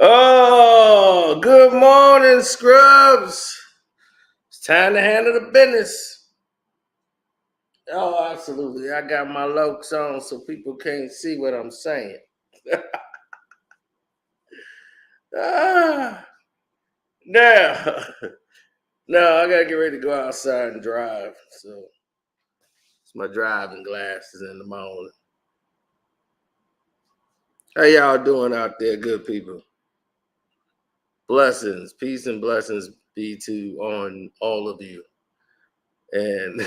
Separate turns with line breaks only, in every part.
Oh, good morning, scrubs. It's time to handle the business. Oh, absolutely. I got my lokes on so people can't see what I'm saying. ah, now, no, I gotta get ready to go outside and drive. So it's my driving glasses in the morning. How y'all doing out there, good people? Blessings, peace and blessings be to on all of you. And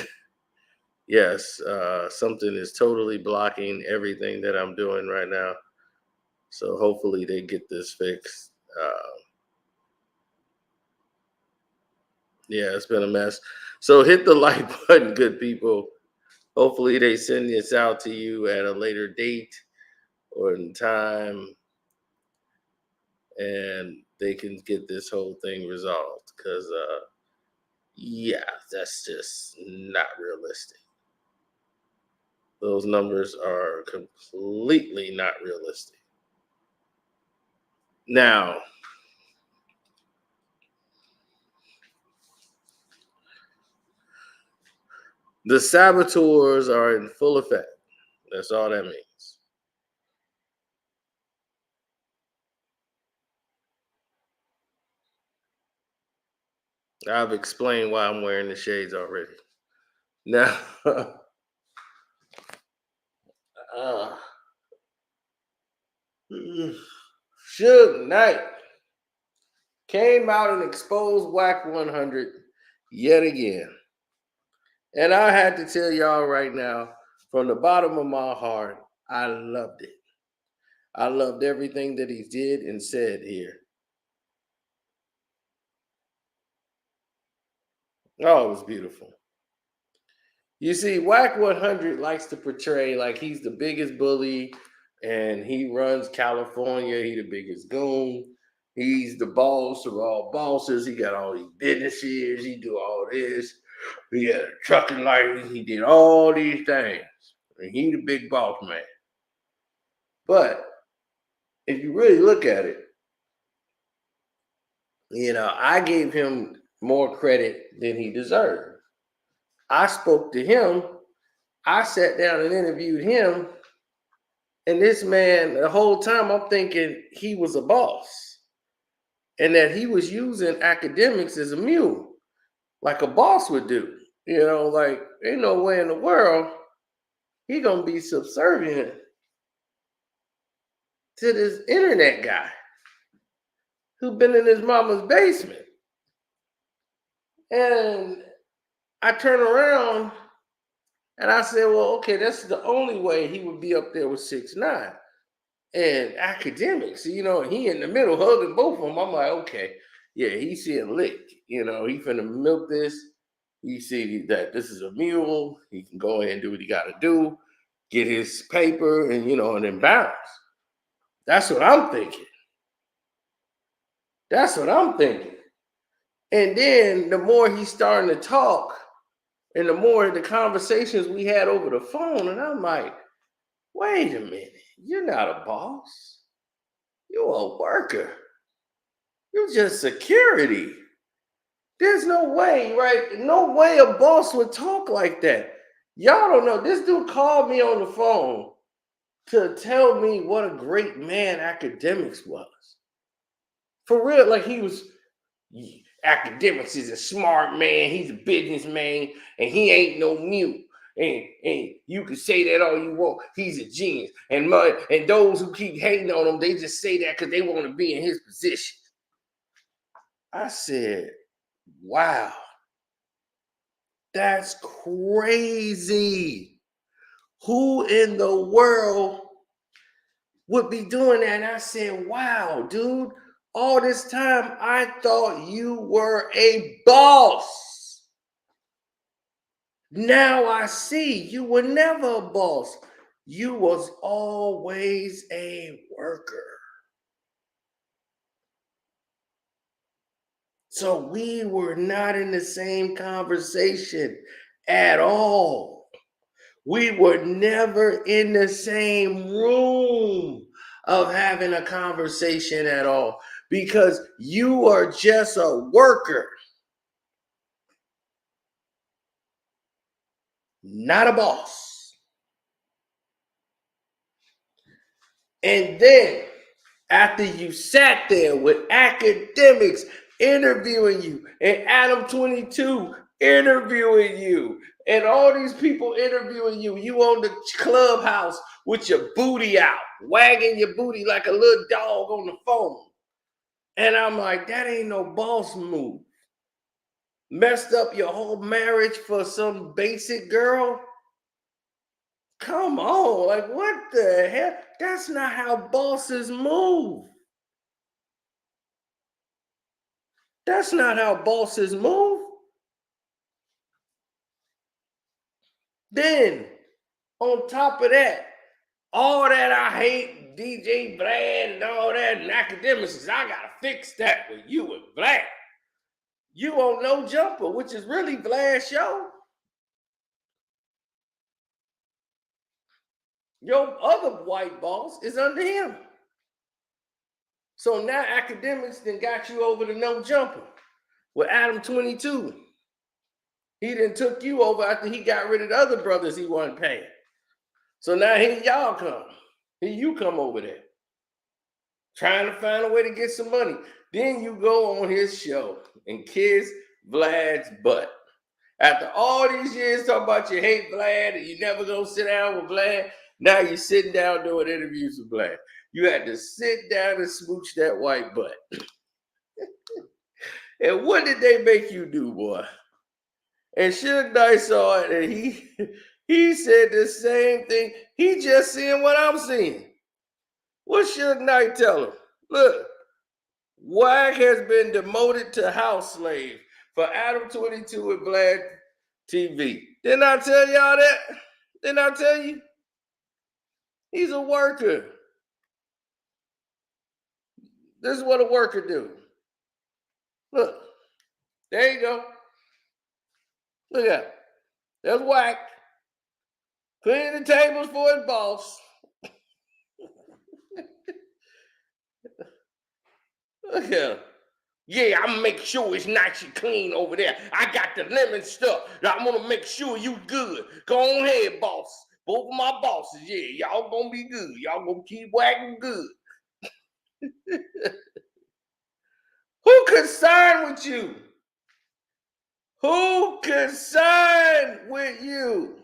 yes, something is totally blocking everything that I'm doing right now. So hopefully they get this fixed. Yeah, it's been a mess. So hit the like button, good people. Hopefully they send this out to you at a later date or in time, and they can get this whole thing resolved. Because yeah, that's just not realistic. Those numbers are completely not realistic. Now, the saboteurs are in full effect. That's all that means. I've explained why I'm wearing the shades already. Now, uh, Suge Knight came out and exposed Wack 100 yet again. And I had to tell y'all right now, from the bottom of my heart, I loved it. I loved everything that he did and said here. Oh, it was beautiful. You see, Wack 100 likes to portray like he's the biggest bully and he runs California. He the biggest goon. He's the boss of all bosses. He got all these businesses. He do all this. He had a trucking license. He did all these things. And he the big boss man. But if you really look at it, I gave him more credit than he deserved. I spoke to him. I sat down and interviewed him. And this man, the whole time I'm thinking he was a boss and that he was using academics as a mule, like a boss would do. Like ain't no way in the world he gonna be subservient to this internet guy who been in his mama's basement. And I turn around and I said, well, okay, that's the only way he would be up there with 6ix9ine. And academics, he in the middle hugging both of them. I'm like, okay, yeah, he's seeing licked. He finna milk this. He see that this is a mule. He can go ahead and do what he got to do, get his paper, and then bounce. That's what I'm thinking. That's what I'm thinking. And then the more he's starting to talk, and the more the conversations we had over the phone, and I'm like, wait a minute, you're not a boss. You're a worker. You're just security. There's no way, right? No way a boss would talk like that. Y'all don't know. This dude called me on the phone to tell me what a great man academics was. For real, like he was, academics is a smart man. He's a businessman, and he ain't no mute. And you can say that all you want. He's a genius. And those who keep hating on him, they just say that because they want to be in his position. I said, wow, that's crazy. Who in the world would be doing that? And I said, wow, dude, all this time I thought you were a boss. Now I see you were never a boss. You was always a worker. So we were not in the same conversation at all. We were never in the same room. of having a conversation at all because you are just a worker, not a boss. And then after you sat there with academics interviewing you and Adam 22 interviewing you and all these people interviewing you, you on the clubhouse with your booty out, wagging your booty like a little dog on the phone. And I'm like, that ain't no boss move. Messed up your whole marriage for some basic girl? Come on, like what the hell? That's not how bosses move. That's not how bosses move. Then, on top of that, all that I hate DJ Vlad and all that and academics, I gotta fix that with you and Vlad. You on No Jumper, which is really Vlad's show. Your other white boss is under him. So now academics then got you over to No Jumper with Adam 22. He then took you over after he got rid of the other brothers he wasn't paying. So now here y'all come. Here you come over there. Trying to find a way to get some money. Then you go on his show and kiss Vlad's butt. After all these years talking about you hate Vlad and you never gonna sit down with Vlad, now you're sitting down doing interviews with Vlad. You had to sit down and smooch that white butt. And what did they make you do, boy? And Suge Knight saw it and he said the same thing. He just seeing what I'm seeing. What Suge Knight tell him? Look, Wack has been demoted to house slave for Adam 22 and Vlad TV. Didn't I tell y'all that? Didn't I tell you? He's a worker. This is what a worker do. Look, there you go. Look at it. There's Wack. Cleaning the tables for his boss. Look at him. Yeah, I'm gonna make sure it's nice and clean over there. I got the lemon stuff. I'm gonna make sure you good. Go on ahead, boss. Both of my bosses, yeah, y'all gonna be good. Y'all gonna keep whacking good. Who could sign with you? Who could sign with you?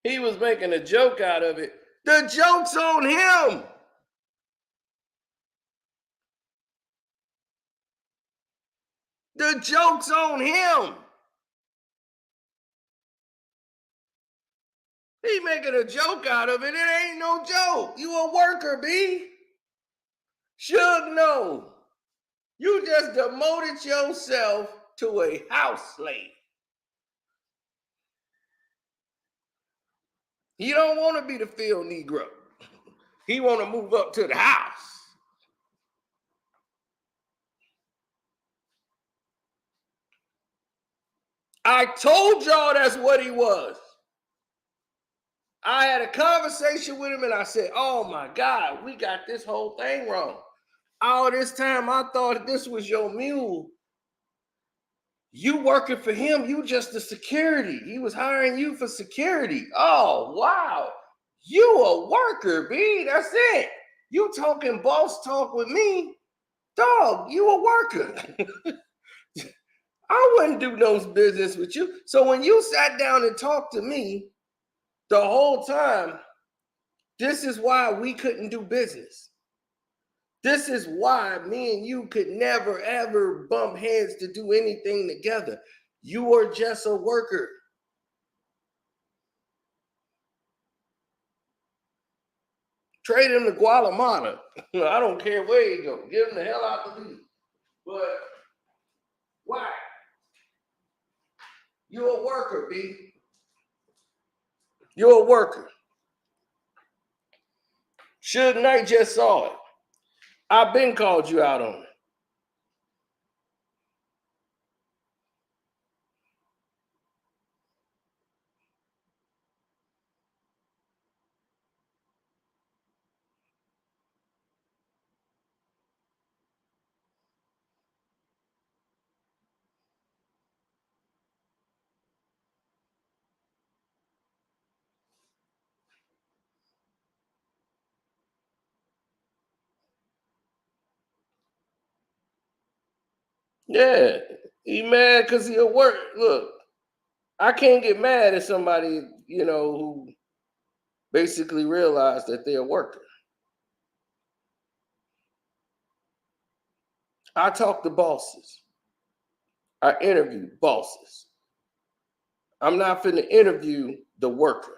He was making a joke out of it. The joke's on him. The joke's on him. He making a joke out of it. It ain't no joke. You a worker, B. Should know. You just demoted yourself to a house slave. He don't want to be the field Negro. He want to move up to the house. I told y'all that's what he was. I had a conversation with him and I said, oh my God, we got this whole thing wrong. All this time I thought this was your mule. You working for him, you just the security. He was hiring you for security. Oh, wow. You a worker, B. That's it. You talking boss talk with me. Dog, you a worker. I wouldn't do no business with you. So when you sat down and talked to me the whole time, this is why we couldn't do business. This is why me and you could never, ever bump heads to do anything together. You are just a worker. Trade him to Guatemala. I don't care where he go. Get him the hell out the league. But why? You're a worker, B. You're a worker. Suge Knight just saw it. I've been called you out on it. Yeah, he mad because he'll work. Look, I can't get mad at somebody, who basically realized that they're a worker. I talk to bosses. I interview bosses. I'm not finna interview the worker.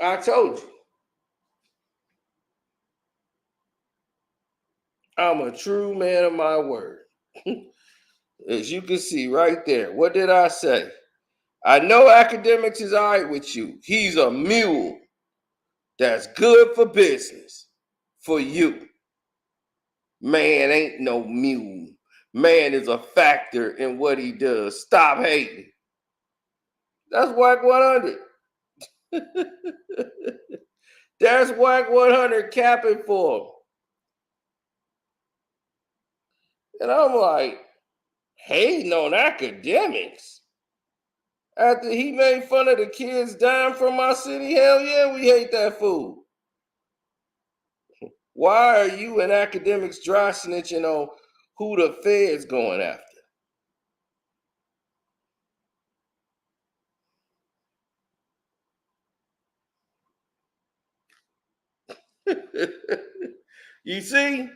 I told you, I'm a true man of my word. As you can see right there, what did I say? I know academics is all right with you. He's a mule that's good for business for you. Man ain't no mule. Man is a factor in what he does. Stop hating. That's Wack 100. That's Wack 100 capping for him. And I'm like, hating on academics. After he made fun of the kids dying from my city, hell yeah, we hate that fool. Why are you and academics dry snitching on who the Fed's going after? You see?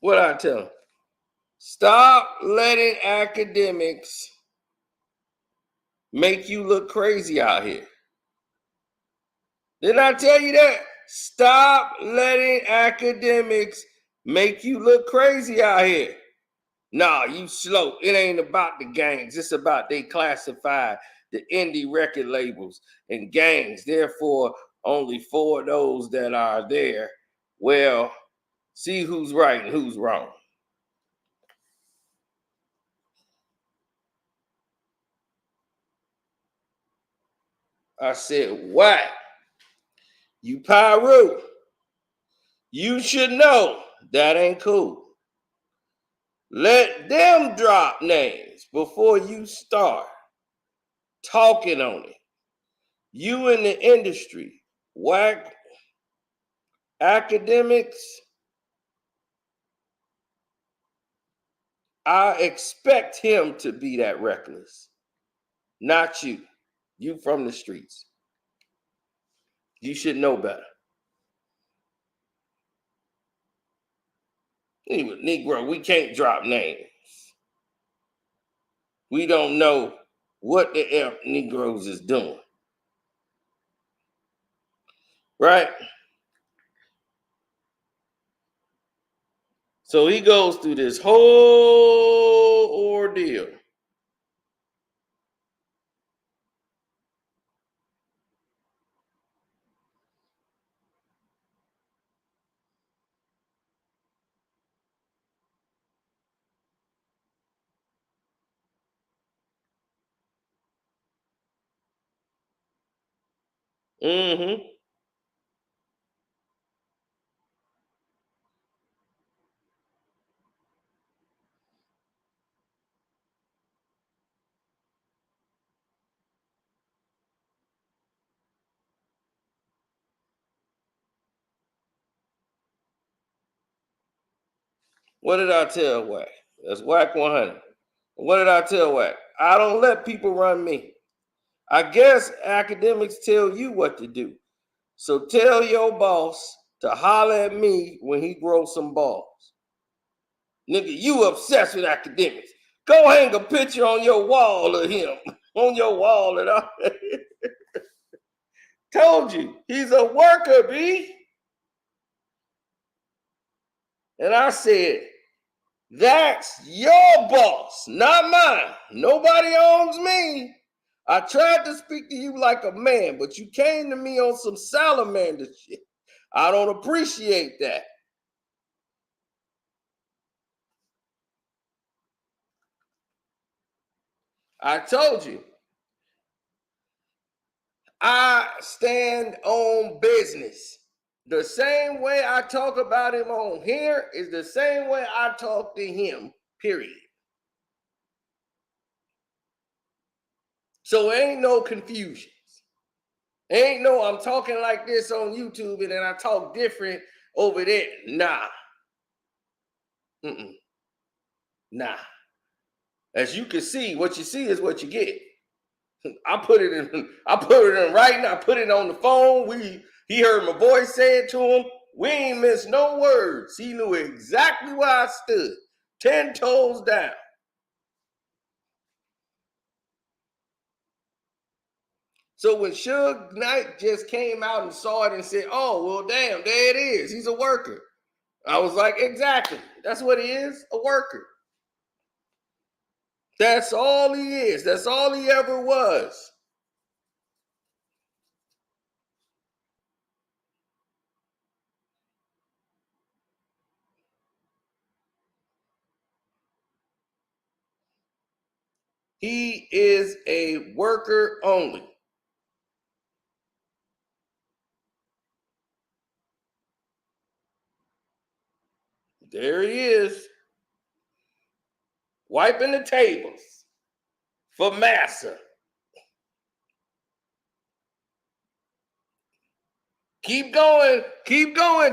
What I tell him? Stop letting academics make you look crazy out here. Didn't I tell you that? Stop letting academics make you look crazy out here. Nah, you slow. It ain't about the gangs. It's about they classify the indie record labels and gangs. Therefore, only four of those that are there. Well, see who's right and who's wrong. I said, Wack, you Pyru, you should know that ain't cool. Let them drop names before you start talking on it. You in the industry, Wack academics, I expect him to be that reckless, not you. You from the streets. You should know better. Anyway, Negro, we can't drop names. We don't know what the F Negroes is doing. Right? So he goes through this whole ordeal. Mm-hmm. What did I tell Wack? That's Wack 100. What did I tell Wack? I don't let people run me. I guess academics tell you what to do. So tell your boss to holler at me when he grows some balls. Nigga, you obsessed with academics. Go hang a picture on your wall of him. On your wall and all. Told you, he's a worker, B. And I said, that's your boss, not mine. Nobody owns me. I tried to speak to you like a man, but you came to me on some salamander shit. I don't appreciate that. I told you. I stand on business. The same way I talk about him on here is the same way I talk to him, period. So ain't no confusions. Ain't no I'm talking like this on YouTube and then I talk different over there. Nah. Mm-mm. Nah. As you can see, what you see is what you get. I put it in writing. I put it on the phone. He heard my voice say it to him. We ain't missed no words. He knew exactly where I stood. 10 toes down. So when Suge Knight just came out and saw it and said, oh, well, damn, there it is. He's a worker. I was like, exactly. That's what he is, a worker. That's all he is. That's all he ever was. He is a worker only. There he is, wiping the tables for Massa. Keep going,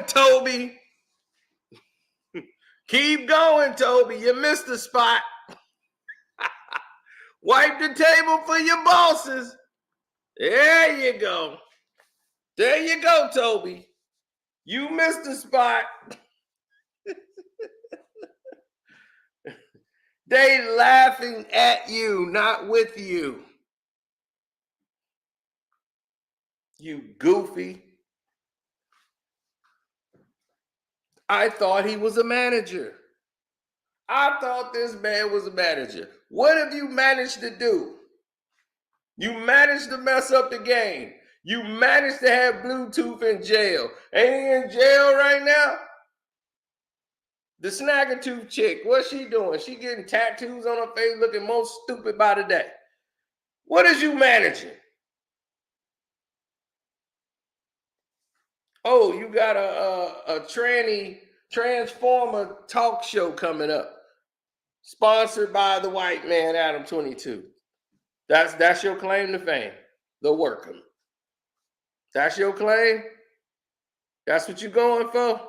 Toby. Keep going, Toby. You missed the spot. Wipe the table for your bosses. There you go. There you go, Toby. You missed the spot. They laughing at you, not with you. You goofy. I thought he was a manager. I thought this man was a manager. What have you managed to do? You managed to mess up the game. You managed to have Bluetooth in jail. Ain't he in jail right now? The Snaggletooth chick, what's she doing? She getting tattoos on her face looking most stupid by the day. What is you managing? Oh, you got a transformer talk show coming up. Sponsored by the white man, Adam 22. That's your claim to fame. The worker. That's your claim? That's what you going for?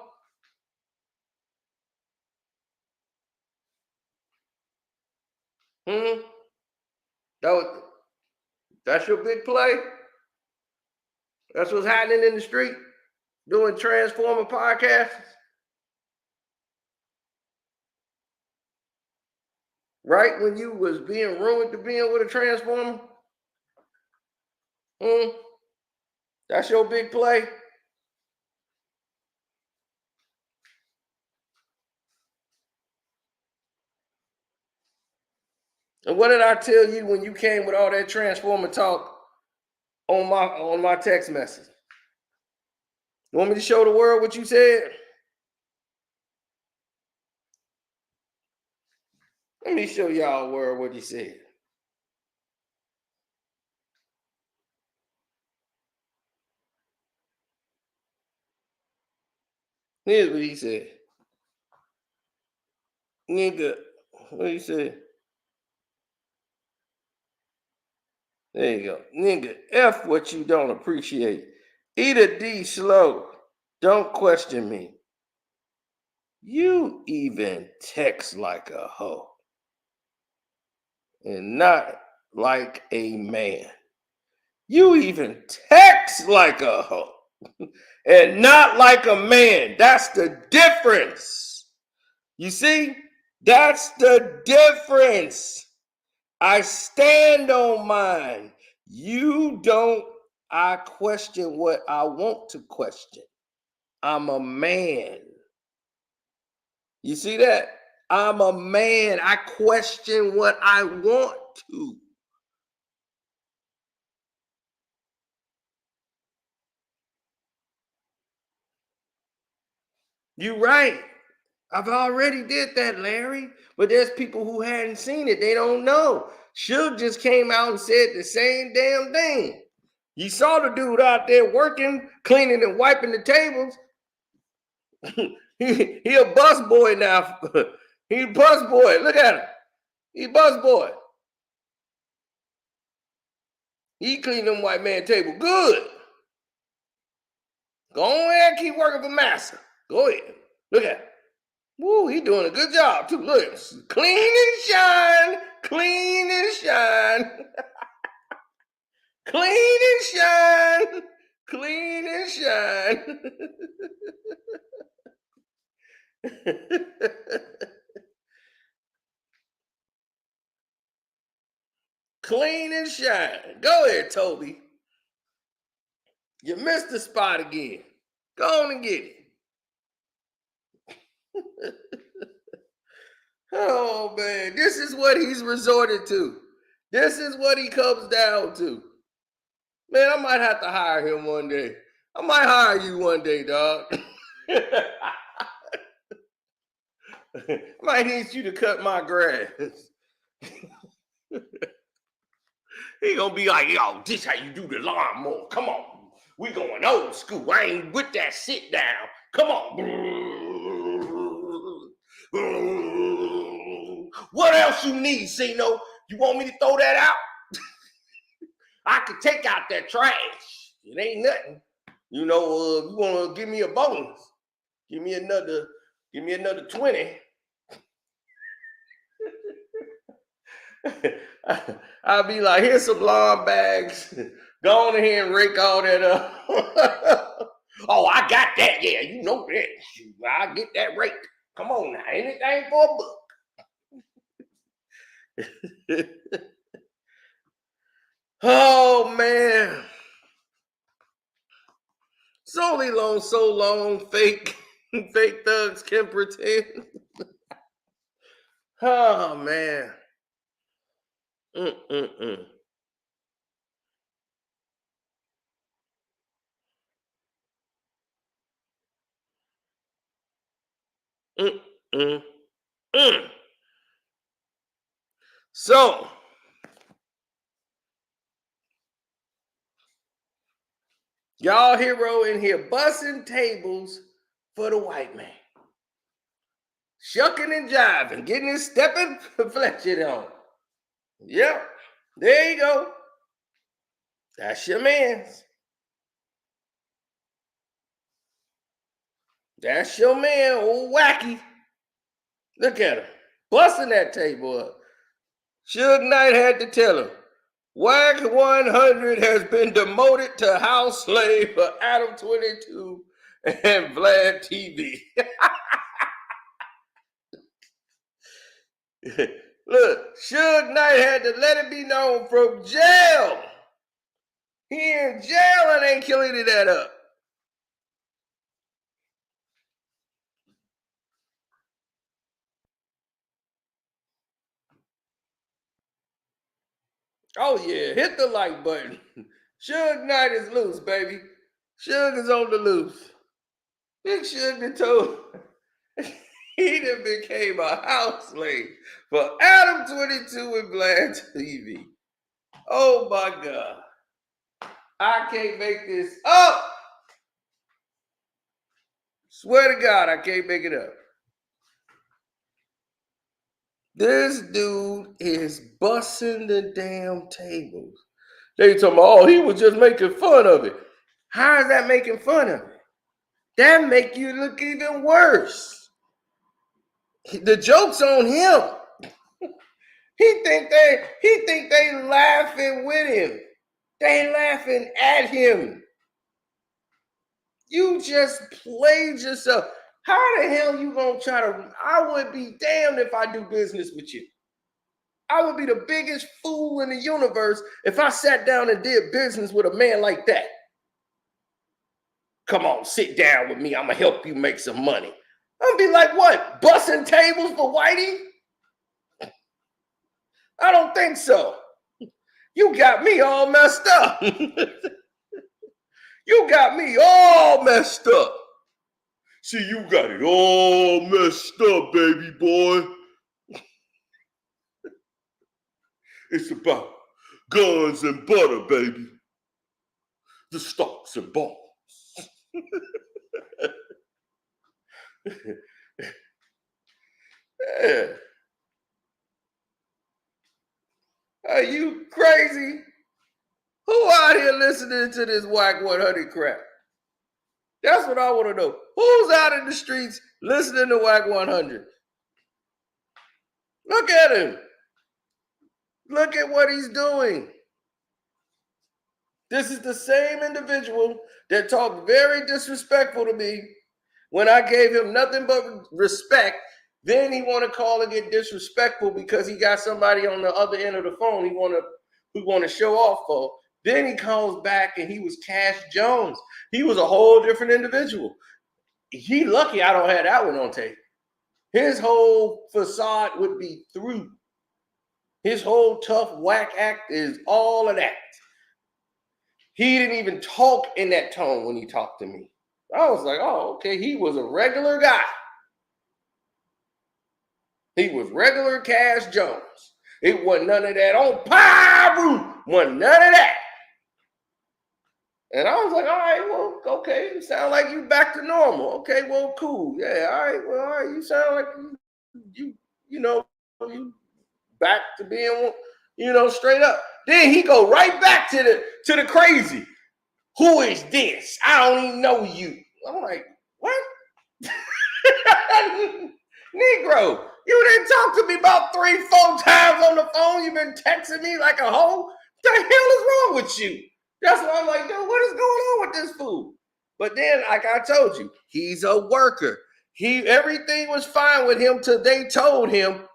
Hmm? That's your big play? That's what's happening in the street? Doing Transformer podcasts? Right when you was being ruined to being with a Transformer? Hmm? That's your big play? And what did I tell you when you came with all that Transformer talk on my text message? You want me to show the world what you said? Let me show y'all world what he said. Here's what he said. Nigga, what he said? There you go. Nigga, F what you don't appreciate. Eat a D slow. Don't question me. You even text like a hoe. And not like a man. You even text like a hoe. And not like a man. That's the difference. You see? That's the difference. I stand on mine. You don't. I question what I want to question. I'm a man. You see that? I'm a man. I question what I want to. You right. I've already did that, Larry. But there's people who hadn't seen it. They don't know. Suge just came out and said the same damn thing. You saw the dude out there working, cleaning and wiping the tables. he a bus boy now. He a bus boy. Look at him. He a bus boy. He cleaned them white man table. Good. Go ahead and keep working for Massa. Go ahead. Look at him. Woo, he doing a good job too. Look at him. Clean and shine. Clean and shine. Clean and shine. Clean and shine. Clean and shine. Go ahead, Toby. You missed the spot again. Go on and get it. Oh, man. This is what he's resorted to. This is what he comes down to. Man, I might have to hire him one day. I might hire you one day, dog. I might need you to cut my grass. He gonna be like, yo, this how you do the lawnmower. Come on. We going old school. I ain't with that sit down. Come on. What else you need, Sino? You want me to throw that out? I could take out that trash. It ain't nothing. You know, you want to give me a bonus. Give me another 20. I'll be like, here's some lawn bags. Go on ahead and rake all that up. Oh, I got that. Yeah, you know that. I'll get that rake. Come on now. Anything for a buck. Oh, man. It's only so long, fake thugs can pretend. Oh, man. Mm-mm-mm. Mm-mm-mm. So, y'all hero in here busting tables for the white man. Shucking and jiving, getting his stepping fletching on. Yep, there you go. That's your man's. That's your man, old Wacky. Look at him, busting that table up. Suge Knight had to tell him, Wack 100 has been demoted to house slave for Adam 22 and Vlad TV. Look, Suge Knight had to let it be known from jail. He in jail and ain't killing that up. Oh yeah, hit the like button. Suge Knight is loose, baby. Suge is on the loose. Big Suge done told he done became a house slave for Adam 22 and Vlad TV. Oh my God. I can't make this up. Swear to God, I can't make it up. This dude is busting the damn tables. They talking about, oh, he was just making fun of it. How is that making fun of it? That make you look even worse. The joke's on him. He think they laughing with him. They laughing at him. You just played yourself. How the hell you gonna try to? I would be damned if I do business with you. I would be the biggest fool in the universe if I sat down and did business with a man like that. Come on, sit down with me. I'm gonna help you make some money. I'm gonna be like, what? Bussing tables for Whitey? I don't think so. You got me all messed up. You got me all messed up. See, you got it all messed up, baby boy. It's about guns and butter, baby. The stocks and bonds. Yeah. Are you crazy? Who out here listening to this Wack 100 crap? That's what I want to know. Who's out in the streets listening to Wack 100? Look at him. Look at what he's doing. This is the same individual that talked very disrespectful to me when I gave him nothing but respect. Then he want to call and get disrespectful because he got somebody on the other end of the phone he want to show off for. Then he calls back and he was Cash Jones. He was a whole different individual. He lucky I don't have that one on tape. His whole facade would be through. His whole tough whack act is all of that. He didn't even talk in that tone when he talked to me. I was like, oh, okay, he was a regular guy. He was regular Cash Jones. It wasn't none of that on Pyro. Wasn't none of that. And I was like, all right, well, okay, you sound like you back to normal. Okay, well, cool. Yeah, all right, you sound like you back to being, straight up. Then he go right back to the crazy. Who is this? I don't even know you. I'm like, what? Negro, you didn't talk to me about 3-4 times on the phone. You've been texting me like a hoe. What the hell is wrong with you? That's why I'm like, dude, what is going on with this fool? But then, like I told you, he's a worker. Everything was fine with him till they told him,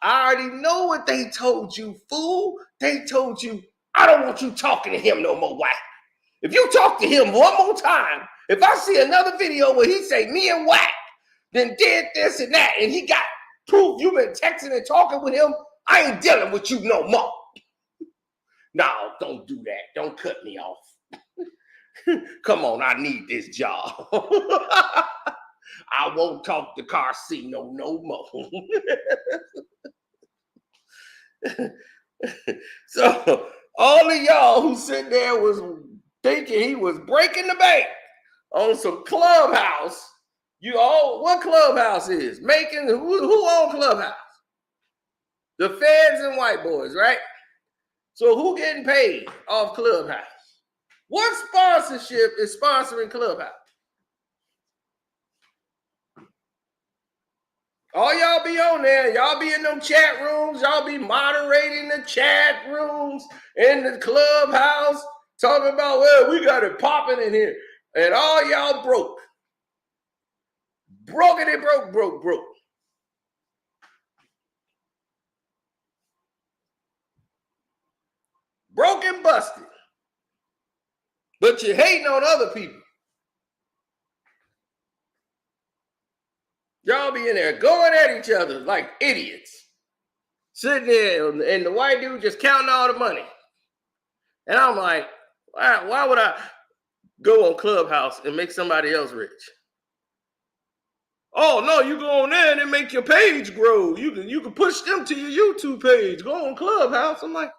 I already know what they told you, fool. They told you, I don't want you talking to him no more, Wack. If you talk to him one more time, if I see another video where he say, me and Wack then did this and that, and he got proof you've been texting and talking with him, I ain't dealing with you no more. No, don't do that. Don't cut me off. Come on, I need this job. I won't talk to Carcino no more. So all of y'all who sit there was thinking he was breaking the bank on some Clubhouse. What Clubhouse is? Who own Clubhouse? The feds and white boys, right? So who getting paid off Clubhouse? What sponsorship is sponsoring Clubhouse? All y'all be on there. Y'all be in them chat rooms. Y'all be moderating the chat rooms in the Clubhouse, talking about, well, we got it popping in here. And all y'all broke. Broken, broke. Broken, busted. But you're hating on other people. Y'all be in there going at each other like idiots. Sitting there and the white dude just counting all the money. And I'm like, why would I go on Clubhouse and make somebody else rich? Oh, no, you go on there and it make your page grow. You can push them to your YouTube page. Go on Clubhouse. I'm like,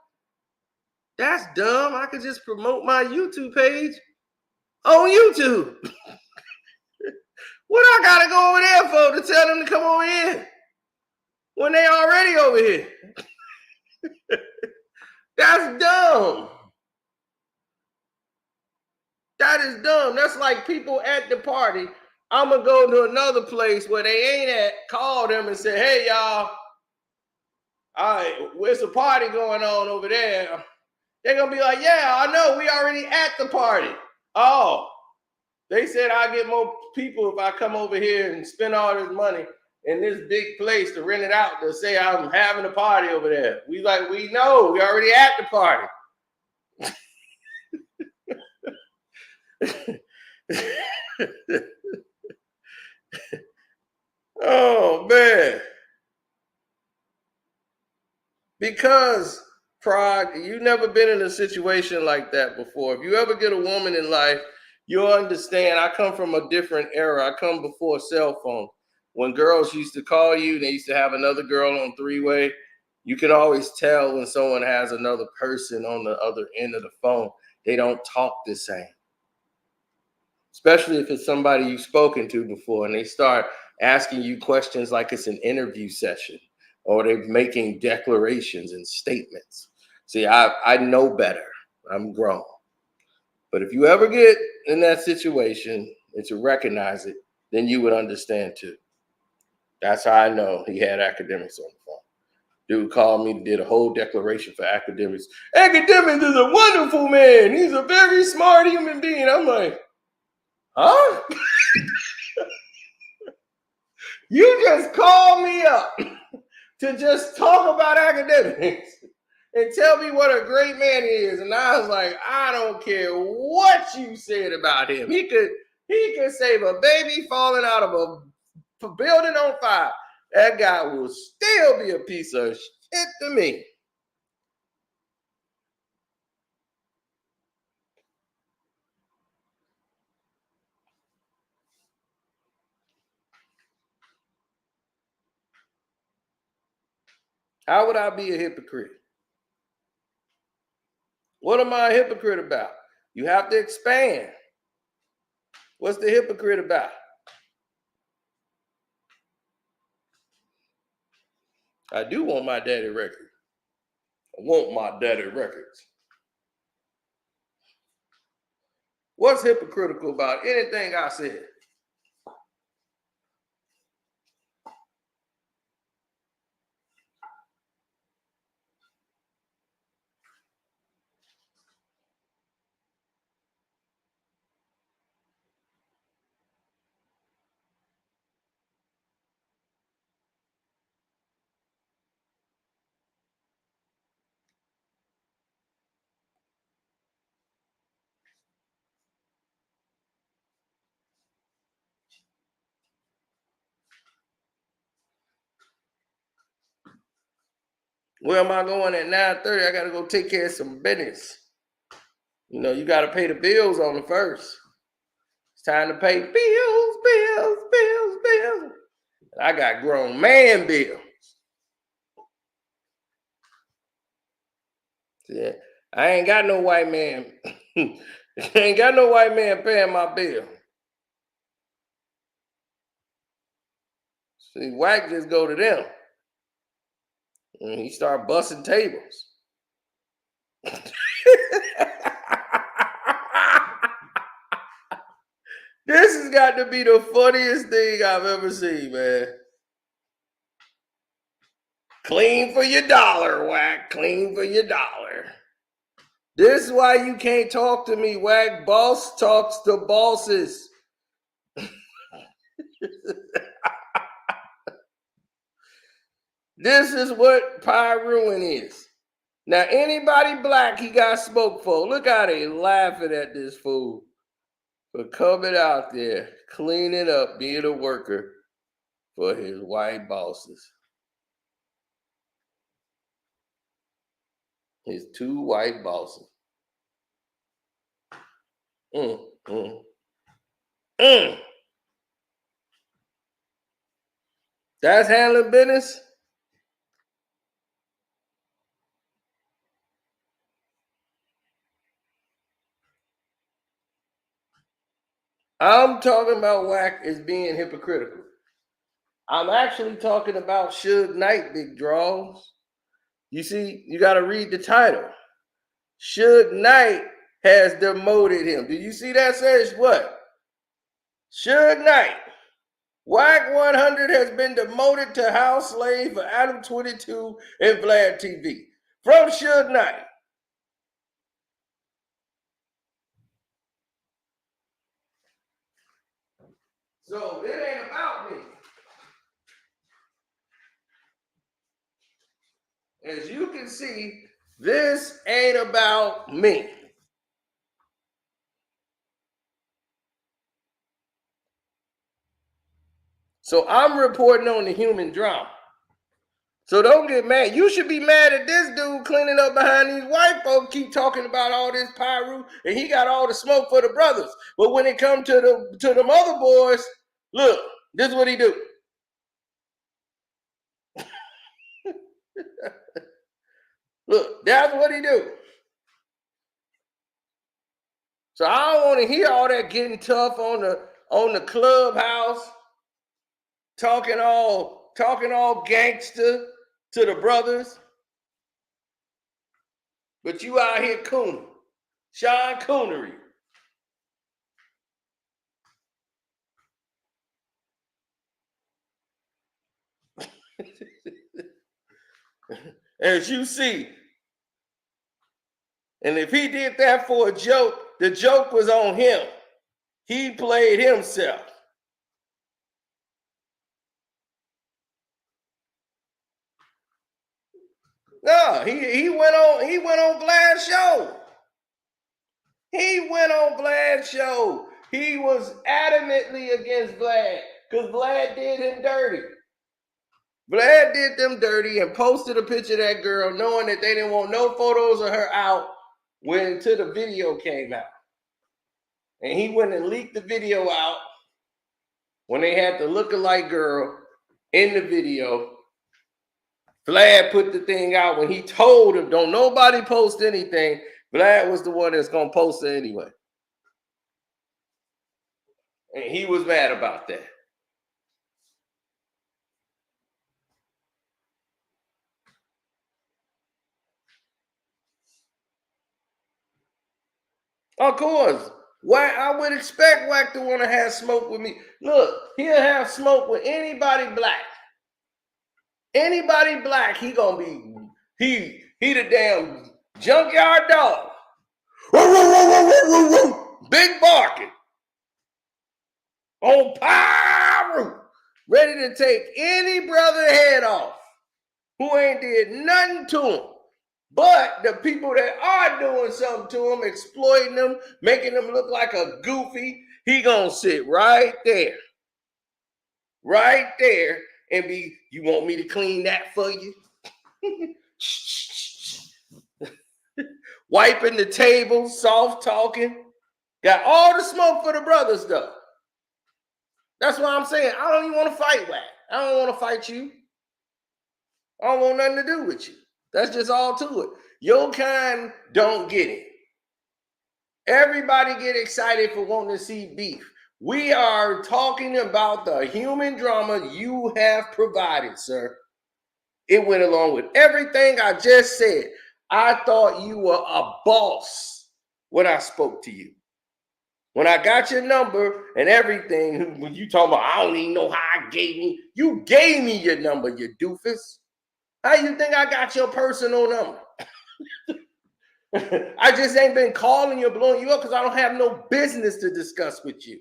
that's dumb. I could just promote my YouTube page on YouTube. What I gotta go over there for to tell them to come over here when they already over here? That's dumb. That is dumb. That's like people at the party. I'm gonna go to another place where they ain't at, call them and say, hey, y'all, all right, there's a party going on over there. They're gonna be like, yeah, I know, we already at the party. Oh, they said I get more people if I come over here and spend all this money in this big place to rent it out to say I'm having a party over there. We know, we already at the party. Oh, man. Because, Prague, you've never been in a situation like that before. If you ever get a woman in life, You'll understand. I come from a different era. I come before cell phone. When girls used to call you, they used to have another girl on three-way. You can always tell when someone has another person on the other end of the phone. They don't talk the same. Especially if it's somebody you've spoken to before and they start asking you questions like it's an interview session or they're making declarations and statements. See, I know better. I'm grown. But if you ever get in that situation and to recognize it, then you would understand too. That's how I know he had academics on the phone. Dude called me, did a whole declaration for academics. Academics is a wonderful man. He's a very smart human being. I'm like, huh? You just called me up to just talk about academics and tell me what a great man he is. And I was like, I don't care what you said about him. He could save a baby falling out of a building on fire. That guy will still be a piece of shit to me. How would I be a hypocrite? What am I a hypocrite about? You have to expand. What's the hypocrite about? I do want my daddy record. I want my daddy records. What's hypocritical about anything I said? Where am I going at 9:30? I gotta go take care of some business. You know, you gotta pay the bills on the first. It's time to pay bills, bills, bills, bills. I got grown man bills. Yeah. I ain't got no white man. Ain't got no white man paying my bill. See, Wack just go to them. And he start busting tables. This has got to be the funniest thing I've ever seen, man. Clean for your dollar, Wack. Clean for your dollar. This is why you can't talk to me, Wack. Boss talks to bosses. This is what pie ruin is. Now, anybody black he got smoke for, look how they laughing at this fool for coming out there, cleaning up, being a worker for his white bosses. His two white bosses. Mm, mm, mm. That's handling business? I'm talking about Wack as being hypocritical. I'm actually talking about Suge Knight, big draws. You see, you got to read the title. Suge Knight has demoted him. Do you see that says what? Suge Knight. Wack 100 has been demoted to house slave for Adam 22 and Vlad TV. From Suge Knight. So it ain't about me. As you can see, this ain't about me. So I'm reporting on the human drama. So don't get mad. You should be mad at this dude cleaning up behind these white folks, keep talking about all this pyro, and he got all the smoke for the brothers. But when it comes to the other boys, look, this is what he do. Look, that's what he do. So I don't want to hear all that getting tough on the clubhouse, talking all gangster to the brothers. But you out here cooning. Sean Coonery. As you see. And if he did that for a joke, the joke was on him. He played himself. No, he went on Vlad's show. He went on Vlad's show. He was adamantly against Vlad because Vlad did him dirty. Vlad did them dirty and posted a picture of that girl knowing that they didn't want no photos of her out until the video came out. And he went and leaked the video out when they had the lookalike girl in the video. Vlad put the thing out when he told him, don't nobody post anything. Vlad was the one that's going to post it anyway. And he was mad about that. Of course. Wack, I would expect Wack to want to have smoke with me. Look, he'll have smoke with anybody black. Anybody black, he gonna be, he the damn junkyard dog. Big barking. On pyro. Ready to take any brother head off who ain't did nothing to him. But the people that are doing something to him, exploiting them, making them look like a goofy, he gonna sit right there. Right there and be, you want me to clean that for you? Wiping the table, soft talking. Got all the smoke for the brothers though. That's why I'm saying I don't even want to fight Wack. I don't want to fight you. I don't want nothing to do with you. That's just all to it. Your kind don't get it. Everybody get excited for wanting to see beef. We are talking about the human drama you have provided, sir. It went along with everything I just said. I thought you were a boss when I spoke to you. When I got your number and everything, when you talking about, I don't even know how you gave me your number, you doofus. How you think I got your personal number? I just ain't been calling you, blowing you up because I don't have no business to discuss with you.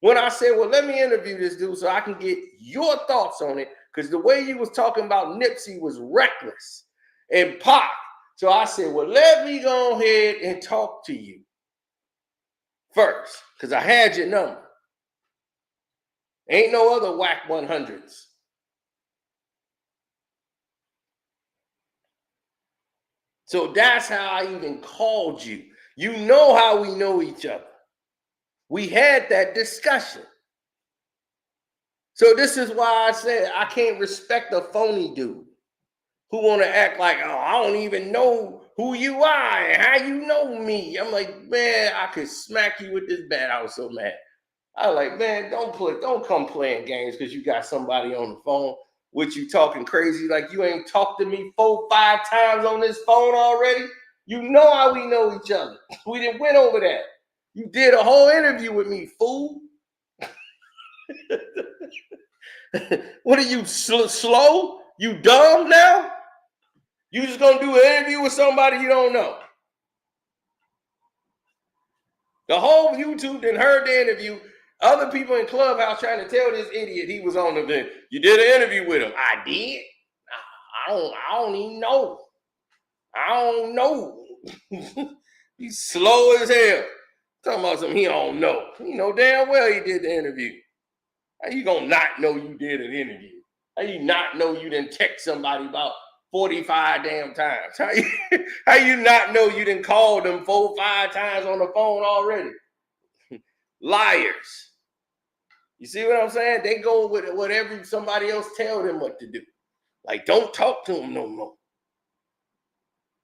When I said, well, let me interview this dude so I can get your thoughts on it, because the way you was talking about Nipsey was reckless and Pac. So I said, well, let me go ahead and talk to you first, because I had your number. Ain't no other Wack 100s. So that's how I even called you. You know how we know each other. We had that discussion. So this is why I said I can't respect a phony dude who want to act like, oh, I don't even know who you are and how you know me. I'm like, man, I could smack you with this bat. I was so mad. I was like, man, don't come playing games because you got somebody on the phone with you talking crazy like you ain't talked to me 4-5 times on this phone already. You know how we know each other. We didn't went over that. You did a whole interview with me, fool. What are you, slow? You dumb now? You just gonna do an interview with somebody you don't know? The whole YouTube done heard the interview. Other people in Clubhouse trying to tell this idiot he was on the event. You did an interview with him. I did. I don't even know. I don't know. He's slow as hell. Talking about something he don't know. He know damn well he did the interview. How you gonna not know you did an interview? How you not know you didn't text somebody about 45 damn times? How you not know you didn't call them 4 or 5 times on the phone already? Liars. You see what I'm saying? They go with whatever somebody else tell them what to do. Like, don't talk to them no more.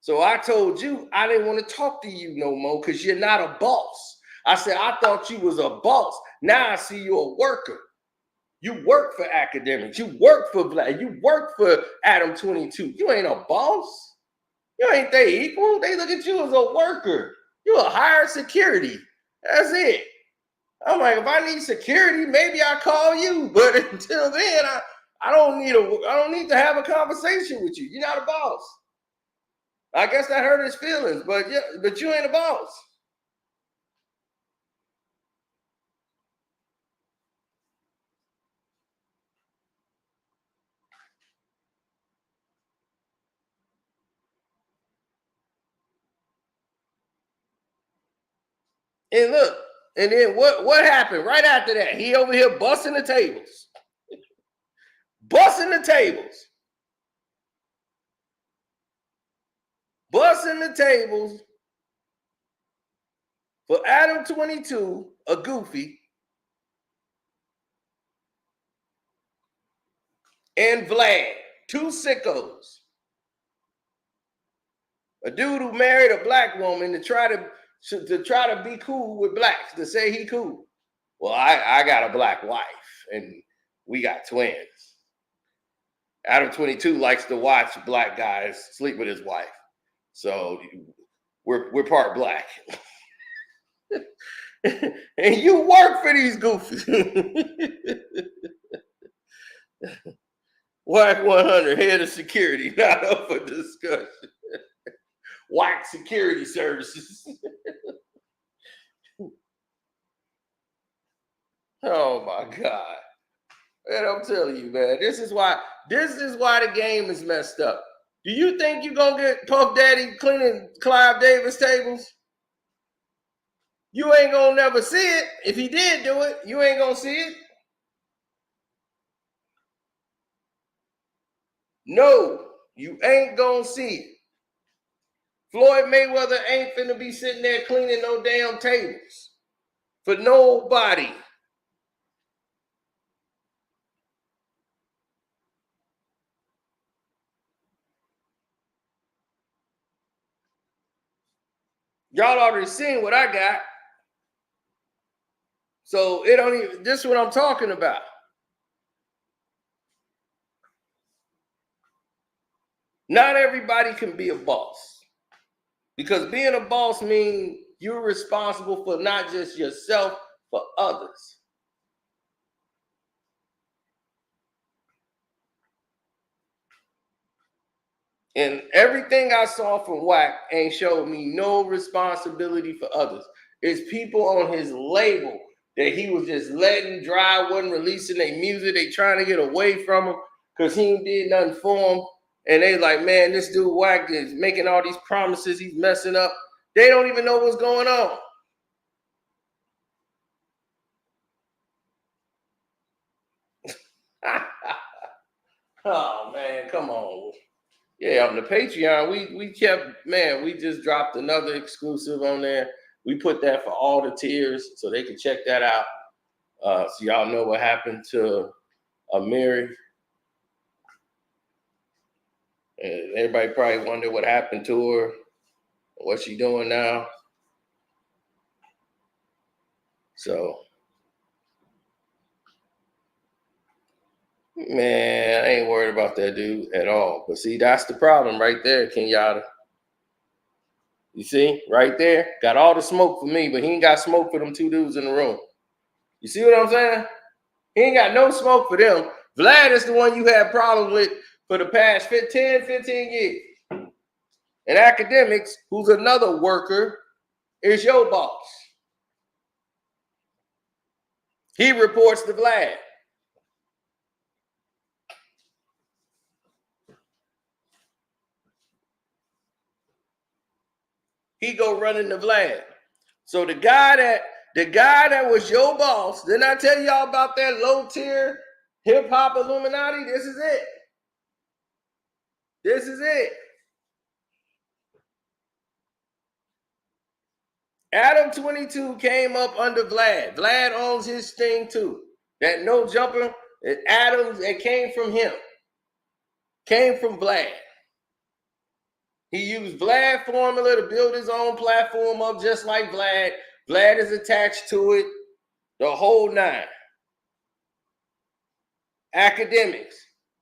So I told you I didn't want to talk to you no more because you're not a boss. I said, I thought you was a boss. Now I see you're a worker. You work for academics. You work for Black. You work for Adam 22. You ain't a boss. You ain't they equal. They look at you as a worker. You a hired security. That's it. I'm like, if I need security, maybe I call you. But until then, I don't need to have a conversation with you. You're not a boss. I guess that hurt his feelings, but you ain't a boss. And look, and then what happened right after that? He over here busting the tables. Busting the tables. Busting the tables for Adam 22, a goofy, and Vlad, 2 sickos. A dude who married a black woman to try to be cool with blacks, to say he cool. Well, I got a black wife, and we got twins. Adam 22 likes to watch black guys sleep with his wife. So we're part black. And you work for these goofies. Wack 100, head of security, not up for discussion. Wack Security Services. Oh my God. Man, I'm telling you, man, this is why the game is messed up. Do you think you're gonna get Puff Daddy cleaning Clive Davis tables? You ain't gonna never see it. If he did do it, you ain't gonna see it. No, you ain't gonna see it. Floyd Mayweather ain't finna be sitting there cleaning no damn tables for nobody. Y'all already seen what I got. So it don't even, this is what I'm talking about. Not everybody can be a boss. Because being a boss means you're responsible for not just yourself, for others. And everything I saw from Wack ain't showed me no responsibility for others. It's people on his label that he was just letting dry, wasn't releasing their music. They trying to get away from him because he ain't did nothing for them. And they like, man, this dude Wack is making all these promises. He's messing up. They don't even know what's going on. Oh, man, come on. Yeah, on the Patreon, we kept, man, we just dropped another exclusive on there. We put that for all the tiers so they can check that out. So y'all know what happened to Mary. And everybody probably wonder what happened to her, what she doing now. So, man, I ain't worried about that dude at all. But see, that's the problem right there, Kenyatta. You see, right there, got all the smoke for me, but he ain't got smoke for them 2 dudes in the room. You see what I'm saying? He ain't got no smoke for them. Vlad is the one you had problems with for the past 15 years. And academics, who's another worker, is your boss. He reports to Vlad. He go running to Vlad. So the guy that was your boss, didn't I tell y'all about that low tier Hip hop Illuminati, this is it. This is it. Adam 22 came up under Vlad. Vlad owns his thing too. That no jumper, Adams, it came from him. Came from Vlad. He used Vlad formula to build his own platform up just like Vlad. Vlad is attached to it. The whole nine. Academics.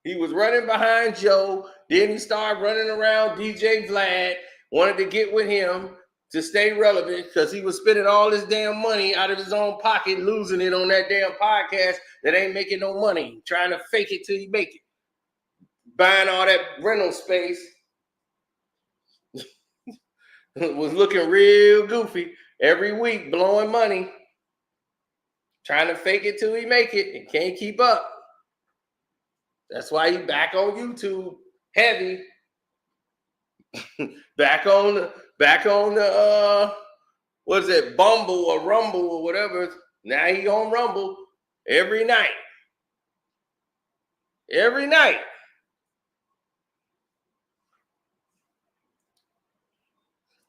He was running behind Joe. Then he started running around DJ Vlad. Wanted to get with him to stay relevant because he was spending all his damn money out of his own pocket, losing it on that damn podcast that ain't making no money, trying to fake it till you make it. Buying all that rental space. Was looking real goofy every week, blowing money, trying to fake it till he make it and can't keep up. That's why he back on YouTube heavy. back on the what is it, Bumble or Rumble or whatever. Now he on Rumble every night. Every night.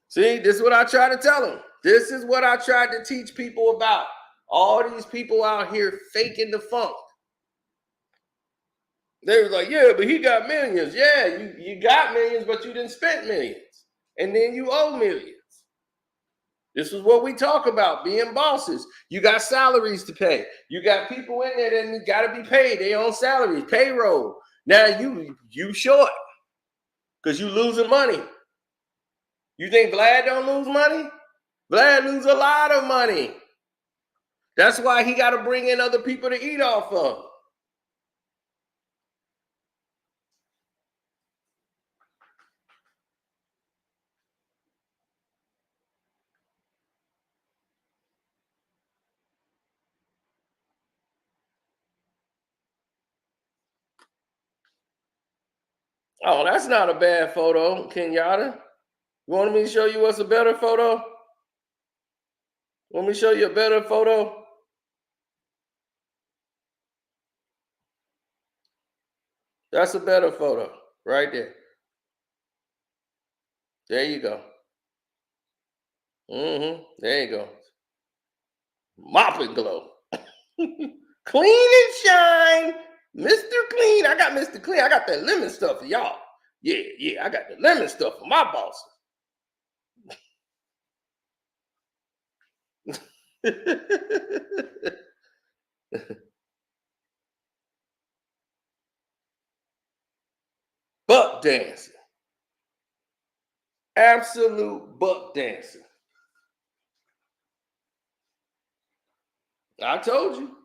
See, this is what I try to tell him. This is what I tried to teach people about. All these people out here faking the funk. They was like, yeah, but he got millions. Yeah, you got millions, but you didn't spend millions. And then you owe millions. This is what we talk about, being bosses. You got salaries to pay. You got people in there that got to be paid. They own salaries, payroll. Now you short because you losing money. You think Vlad don't lose money? Vlad lose a lot of money. That's why he got to bring in other people to eat off of. Oh, that's not a bad photo, Kenyatta. You want me to show you what's a better photo? Want me to show you a better photo? That's a better photo right there. There you go. There you go. Mop and glow. Clean and shine. Mr. Clean. I got Mr. Clean. I got that lemon stuff for y'all. Yeah. I got the lemon stuff for my boss. Buck dancing. Absolute buck dancing. I told you.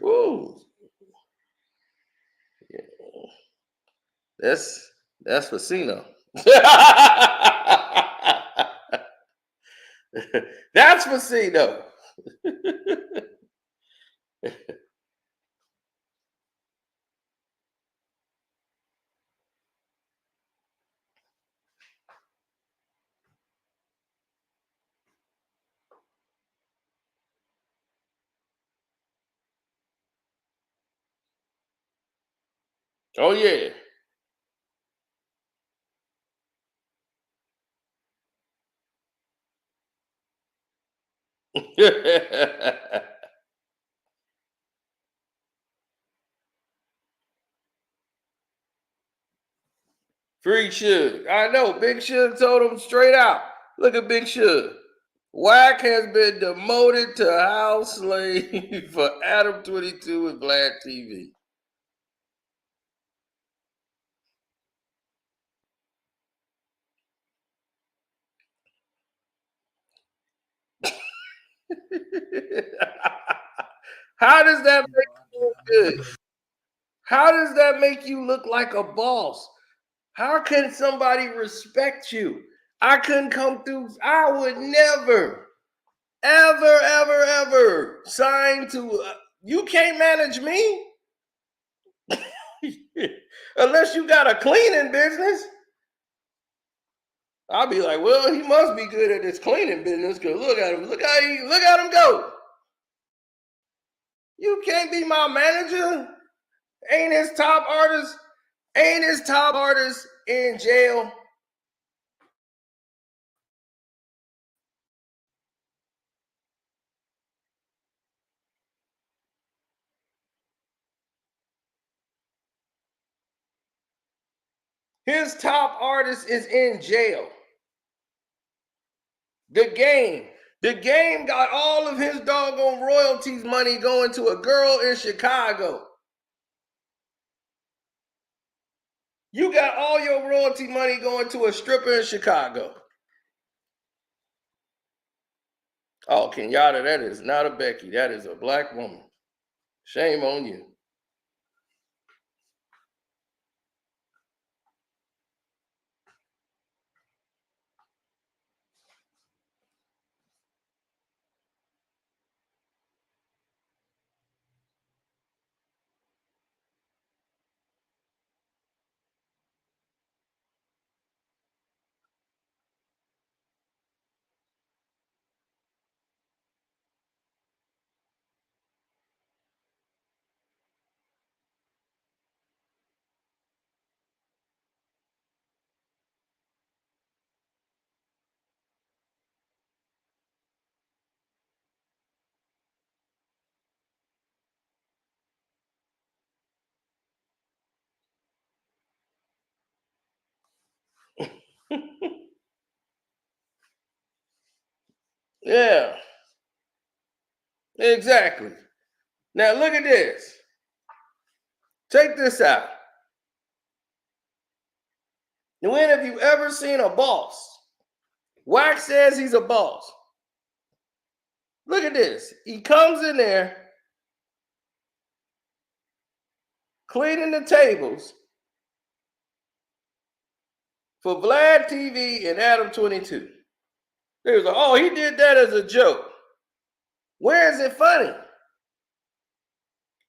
Woo. Yeah. That's Facino. That's Facino. Oh yeah. Free Suge. I know. Big Suge told him straight out. Look at Big Suge. Wack has been demoted to house slave for Adam 22 and Vlad TV. How does that make you look good? How does that make you look like a boss? How can somebody respect you? I couldn't come through. I would never, ever sign to. You can't manage me unless you got a cleaning business. I'll be like, well, he must be good at this cleaning business because look at him. Look at him go. You can't be my manager. Ain't his top artist in jail? His top artist is in jail. The game got all of his doggone royalties money going to a girl in Chicago. You got all your royalty money going to a stripper in Chicago. Oh, Kenyatta, that is not a Becky. That is a black woman. Shame on you. Yeah, exactly. Now look at this. Check this out. When have you ever seen a boss? Wack says he's a boss. Look at this. He comes in there cleaning the tables for Vlad TV and Adam 22. They was like, oh, he did that as a joke. Where is it funny?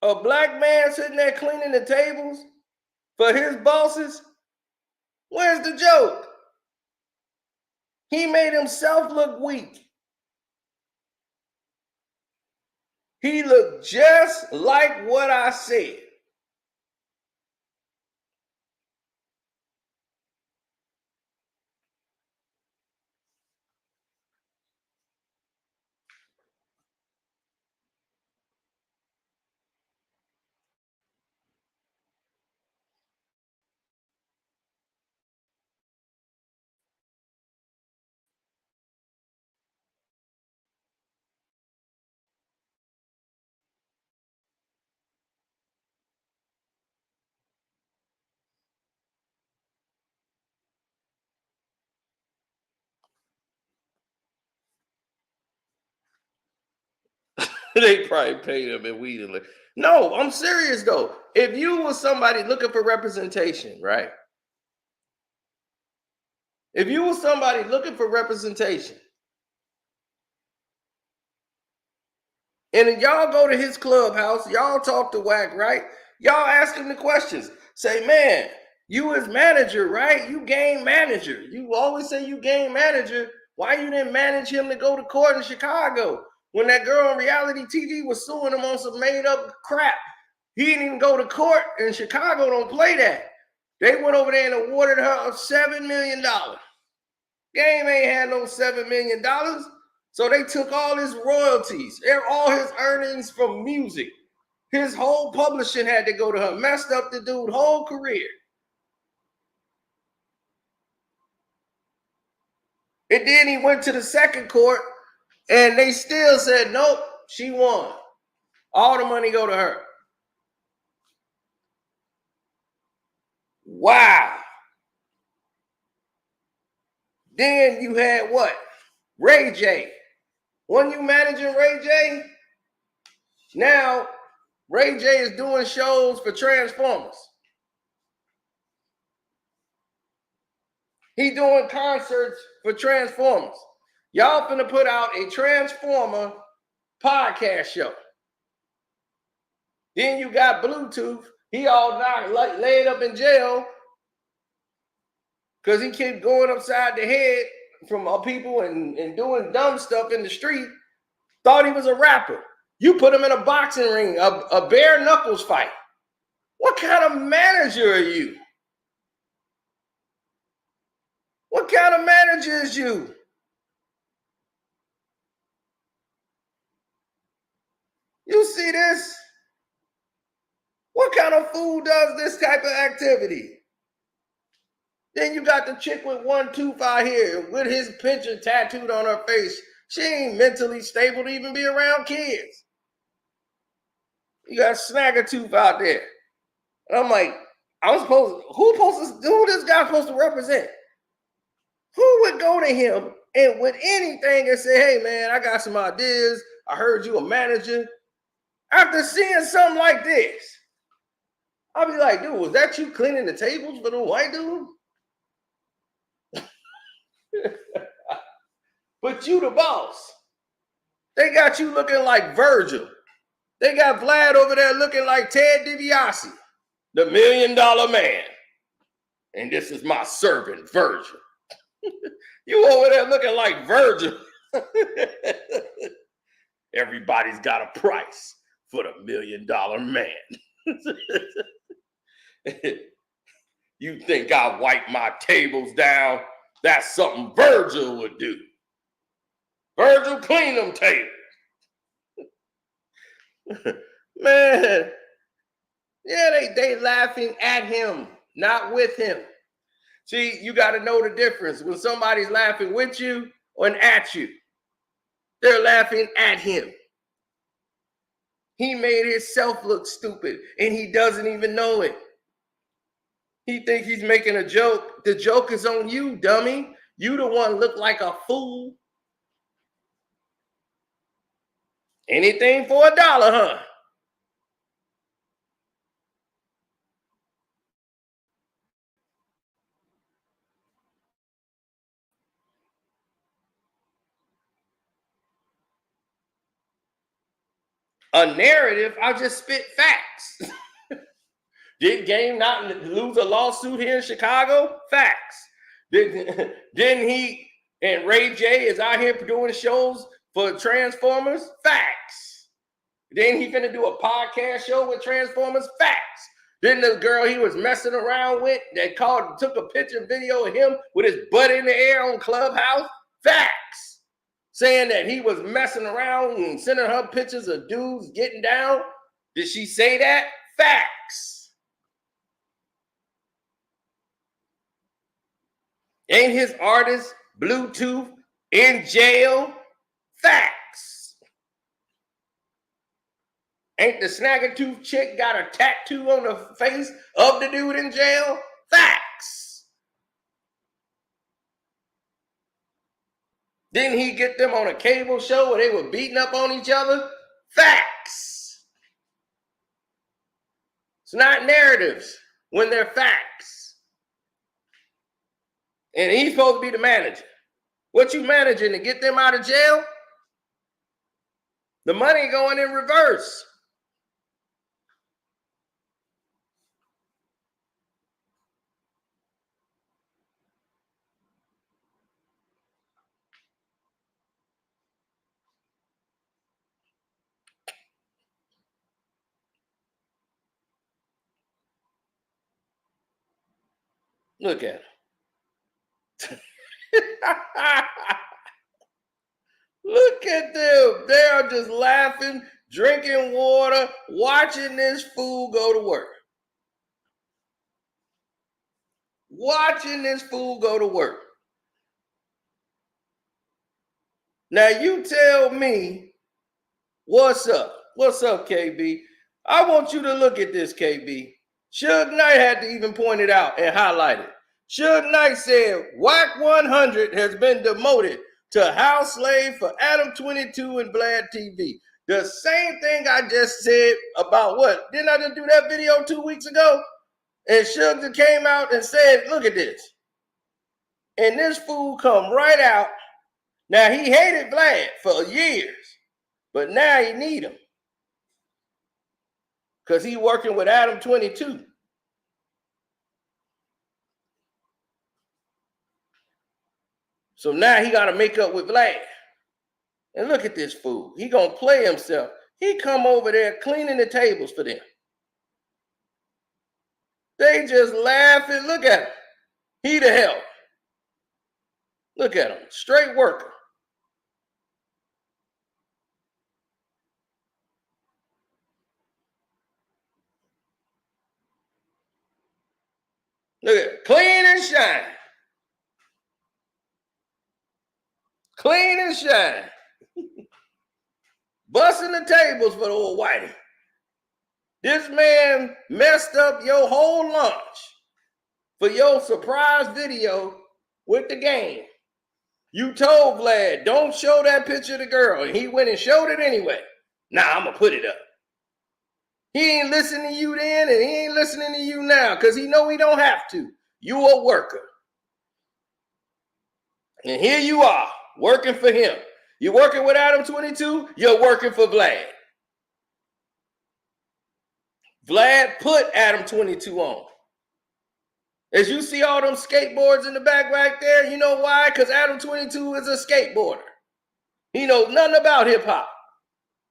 A black man sitting there cleaning the tables for his bosses? Where's the joke? He made himself look weak. He looked just like what I said. They probably paid him in weed and liquor. No, I'm serious though. If you was somebody looking for representation, right? If you was somebody looking for representation, and then y'all go to his clubhouse, y'all talk to Wack, right? Y'all ask him the questions. Say, man, you as manager, right? You game manager. You always say you game manager. Why you didn't manage him to go to court in Chicago when that girl on reality TV was suing him on some made up crap? He didn't even go to court in Chicago. Don't play that. They went over there and awarded her $7 million. Game ain't had no $7 million. So they took all his royalties, all his earnings from music. His whole publishing had to go to her. Messed up the dude's whole career. And then he went to the second court and they still said, nope, she won. All the money go to her. Wow. Then you had what? Ray J. Wasn't you managing Ray J? Now, Ray J is doing shows for Transformers. He doing concerts for Transformers. Y'all finna put out a Transformer podcast show. Then you got Bluetooth. He all laid up in jail because he kept going upside the head from people and doing dumb stuff in the street. Thought he was a rapper. You put him in a boxing ring, a bare knuckles fight. What kind of manager are you? What kind of manager is you? You see this? What kind of fool does this type of activity? Then you got the chick with one tooth out here with his picture tattooed on her face. She ain't mentally stable to even be around kids. You got Snaggertooth out there. And I'm like, who this guy supposed to represent? Who would go to him and with anything and say, hey man, I got some ideas. I heard you a manager. After seeing something like this, I'll be like, dude, was that you cleaning the tables for the white dude? But you the boss. They got you looking like Virgil. They got Vlad over there looking like Ted DiBiase, the $1 Million Man. And this is my servant, Virgil. You over there looking like Virgil. Everybody's got a price for the $1 Million Man. You think I wipe my tables down? That's something Virgil would do. Virgil, clean them tables. Man, yeah, they laughing at him, not with him. See, you got to know the difference when somebody's laughing with you or at you. They're laughing at him. He made himself look stupid, and he doesn't even know it. He thinks he's making a joke. The joke is on you, dummy. You the one look like a fool. Anything for $1, huh? A narrative, I just spit facts. Did Game not lose a lawsuit here in Chicago? Facts. Didn't he and Ray J is out here doing shows for Transformers? Facts. Then he finna do a podcast show with Transformers? Facts. Then the girl he was messing around with that took a picture video of him with his butt in the air on Clubhouse? Facts. Saying that he was messing around and sending her pictures of dudes getting down. Did she say that? Facts. Ain't his artist Bluetooth in jail? Facts. Ain't the Snaggertooth chick got a tattoo on the face of the dude in jail? Facts. Didn't he get them on a cable show where they were beating up on each other? Facts. It's not narratives when they're facts. And he's supposed to be the manager. What you managing, to get them out of jail? The money going in reverse. Look at him. Look at them. They are just laughing, drinking water, watching this fool go to work. Watching this fool go to work. Now you tell me what's up. What's up, KB? I want you to look at this, KB. Suge Knight had to even point it out and highlight it. Suge Knight said, Wack 100 has been demoted to house slave for Adam 22 and Vlad TV. The same thing I just said about what? Didn't I just do that video 2 weeks ago? And Suge came out and said, look at this. And this fool come right out. Now, he hated Vlad for years, but now he need him. Because he working with Adam 22. So now he got to make up with Vlad. And look at this fool. He going to play himself. He come over there cleaning the tables for them. They just laughing. Look at him. He the hell. Look at him. Straight worker. Look at it. Clean and shine. Clean and shine. Busting the tables for the old whitey. This man messed up your whole lunch for your surprise video with the game. You told Vlad, don't show that picture of the girl. And he went and showed it anyway. Nah, I'm going to put it up. He ain't listening to you then, and he ain't listening to you now because he know he don't have to. You a worker. And here you are, working for him. You're working with Adam 22, you're working for Vlad. Vlad put Adam 22 on. As you see all them skateboards in the back right there, you know why? Because Adam 22 is a skateboarder. He knows nothing about hip-hop.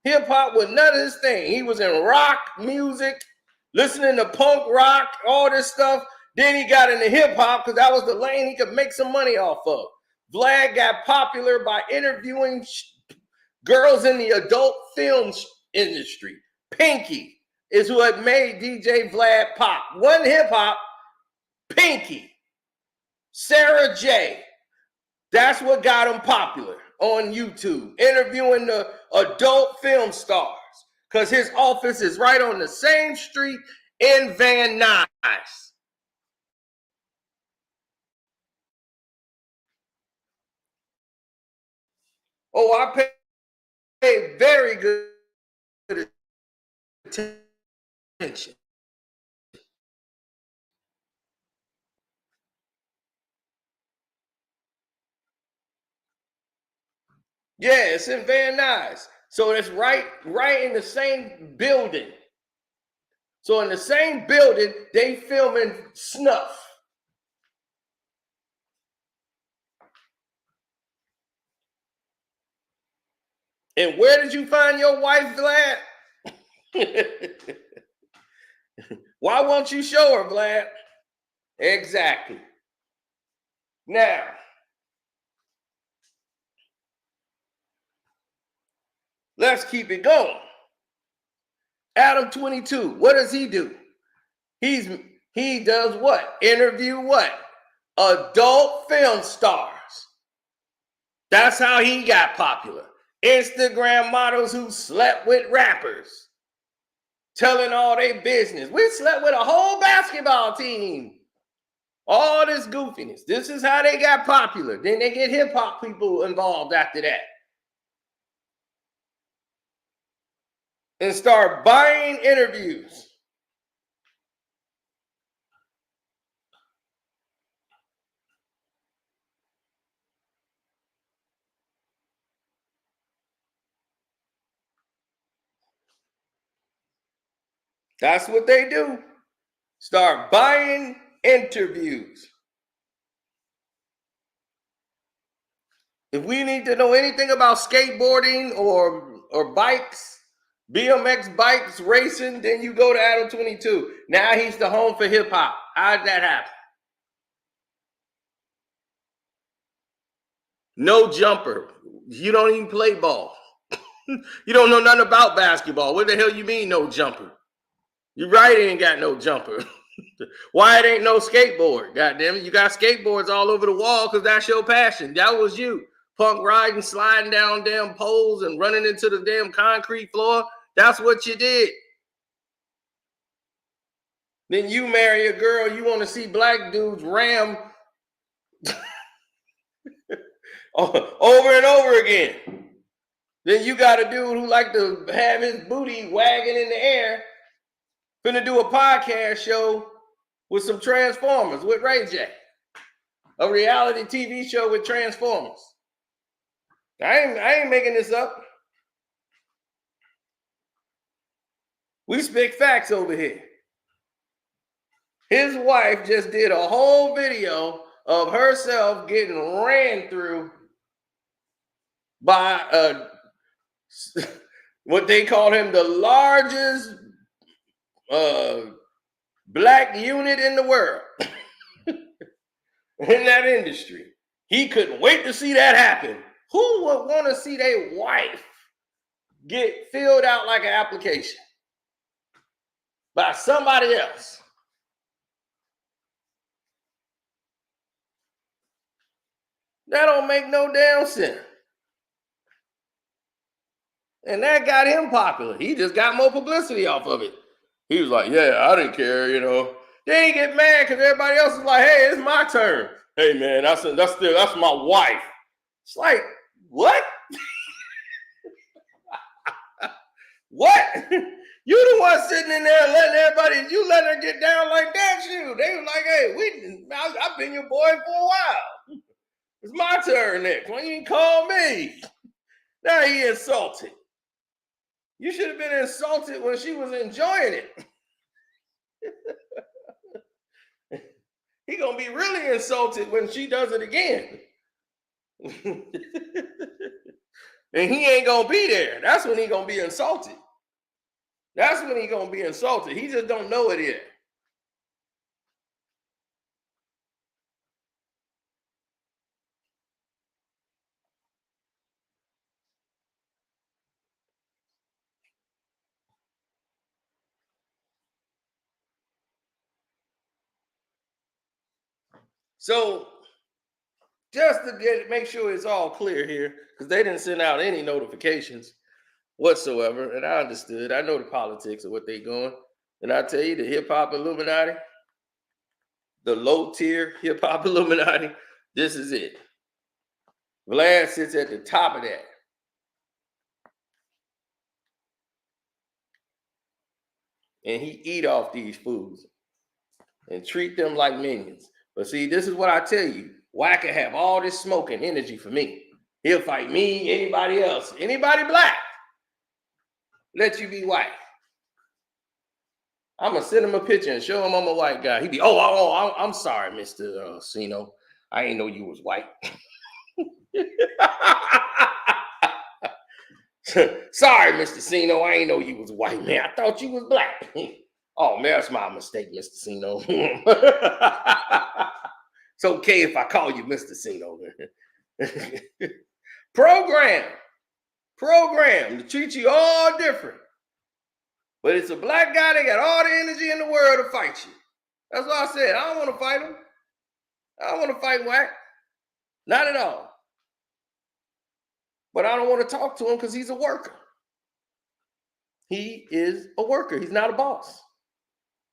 Hip-hop was none of his thing. He was in rock music, listening to punk rock, all this stuff. Then he got into hip-hop because that was the lane he could make some money off of. Vlad got popular by interviewing girls in the adult film industry. Pinky is what made DJ Vlad pop. One hip-hop, Pinky, Sarah J. That's what got him popular on YouTube, interviewing the adult film stars, because his office is right on the same street in Van Nuys. Oh, I pay very good attention. Yeah, it's in Van Nuys. So it's right in the same building. So in the same building, they filming Snuff. And where did you find your wife, Vlad? Why won't you show her, Vlad? Exactly. Now, let's keep it going. Adam 22, what does he do? He does what? Interview what? Adult film stars. That's how he got popular. Instagram models who slept with rappers, telling all their business. We slept with a whole basketball team. All this goofiness. This is how they got popular. Then they get hip-hop people involved after that. And start buying interviews. That's what they do. Start buying interviews. If we need to know anything about skateboarding or bikes, BMX bikes, racing, then you go to Adam 22. Now he's the home for hip hop. How did that happen? No jumper. You don't even play ball. You don't know nothing about basketball. What the hell you mean no jumper? You right, ain't got no jumper. Why it ain't no skateboard? Goddamn it, you got skateboards all over the wall because that's your passion. That was you. Punk riding, sliding down damn poles and running into the damn concrete floor. That's what you did. Then you marry a girl, you want to see black dudes ram over and over again. Then you got a dude who like to have his booty wagging in the air, finna do a podcast show with some Transformers with Ray J. A reality TV show with Transformers. I ain't making this up. We speak facts over here. His wife just did a whole video of herself getting ran through by what they call him, the largest black unit in the world in that industry. He couldn't wait to see that happen. Who would want to see their wife get filled out like an application by somebody else? That don't make no damn sense. And that got him popular. He just got more publicity off of it. He was like, yeah, I didn't care, you know. Then he get mad because everybody else is like, hey, it's my turn. Hey, man, that's my wife. It's like, what? What? You the one sitting in there letting everybody, you letting her get down like that, you. They was like, hey, I've been your boy for a while. It's my turn next. Why you didn't call me? Now he insulted. You should have been insulted when she was enjoying it. He gonna be really insulted when she does it again. And he ain't gonna be there. That's when he gonna be insulted. That's when he gonna be insulted. He just don't know it yet. So just to make sure it's all clear here, because they didn't send out any notifications whatsoever, and I understood. I know the politics of what they going. And I tell you, the hip hop Illuminati, the low tier hip hop Illuminati, this is it. Vlad sits at the top of that. And he eat off these foods and treat them like minions. But see, this is what I tell you. Wack can have all this smoke and energy for me. He'll fight me, anybody else, anybody black. Let you be white. I'm going to send him a picture and show him I'm a white guy. He'd be, I'm sorry, Mr. Sino. I ain't know you was white. Sorry, Mr. Sino. I ain't know you was white, man. I thought you was black. Oh, man, that's my mistake, Mr. Sino. It's okay if I call you Mr. Sino. Program to treat you all different. But it's a black guy that got all the energy in the world to fight you. That's what I said. I don't want to fight him. I don't want to fight Wack. Not at all. But I don't want to talk to him because he's a worker. He is a worker. He's not a boss.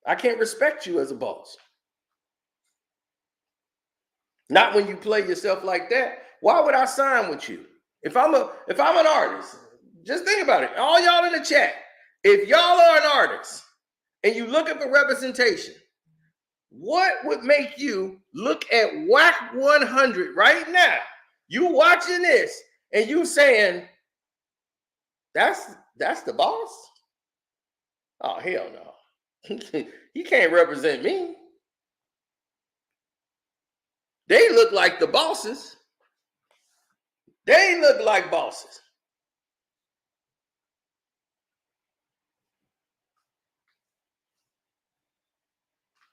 I can't respect you as a boss. Not when you play yourself like that. Why would I sign with you? If I'm an artist, just think about it. All y'all in the chat, if y'all are an artist and you looking for representation, what would make you look at Wack 100 right now? You watching this and you saying, that's the boss? Oh, hell no. He can't represent me. They look like the bosses. They look like bosses.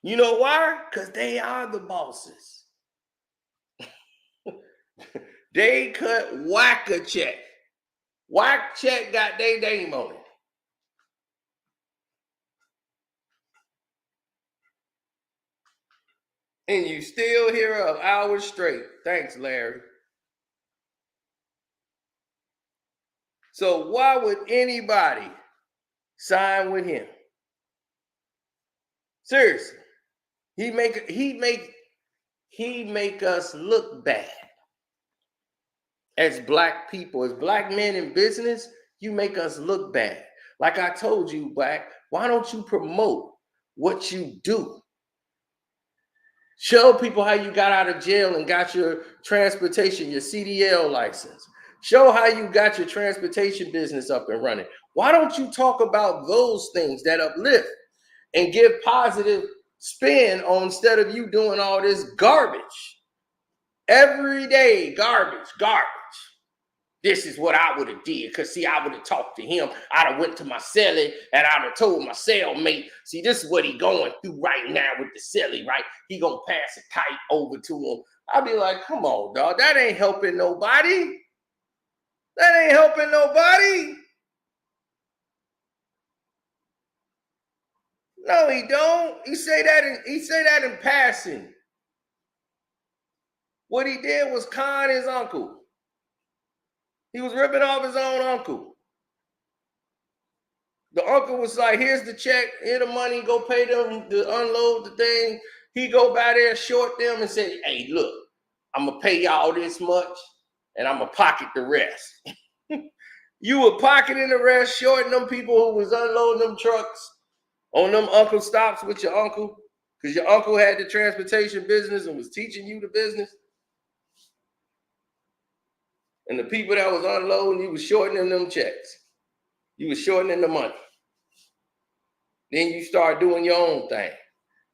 You know why? Because they are the bosses. They cut Wack a check. Wack check got their name on it. And you still hear of hours straight. Thanks, Larry. So why would anybody sign with him? Seriously. He make us look bad. as black people, as black men in business, you make us look bad. Like I told you, Wack, why don't you promote what you do? Show people how you got out of jail and got your transportation, your CDL license. Show how you got your transportation business up and running. Why don't you talk about those things that uplift and give positive spin on, instead of you doing all this garbage? Every day, garbage, garbage. This is what I would have did. Because, see, I would have talked to him. I'd have went to my cellie and I'd have told my cellmate, see, this is what he going through right now with the cellie, right? He going to pass a kite over to him. I'd be like, come on, dog. That ain't helping nobody. That ain't helping nobody. No, he don't. He say that in passing. What he did was con his uncle. He was ripping off his own uncle. The uncle was like, here's the check, here the money, go pay them to unload the thing. He go by there, short them, and say, hey, look, I'm going to pay y'all this much, and I'm going to pocket the rest. You were pocketing the rest, shorting them people who was unloading them trucks on them uncle stops with your uncle, because your uncle had the transportation business and was teaching you the business. And the people that was unloading, you was shorting them checks. You was shortening the money. Then you start doing your own thing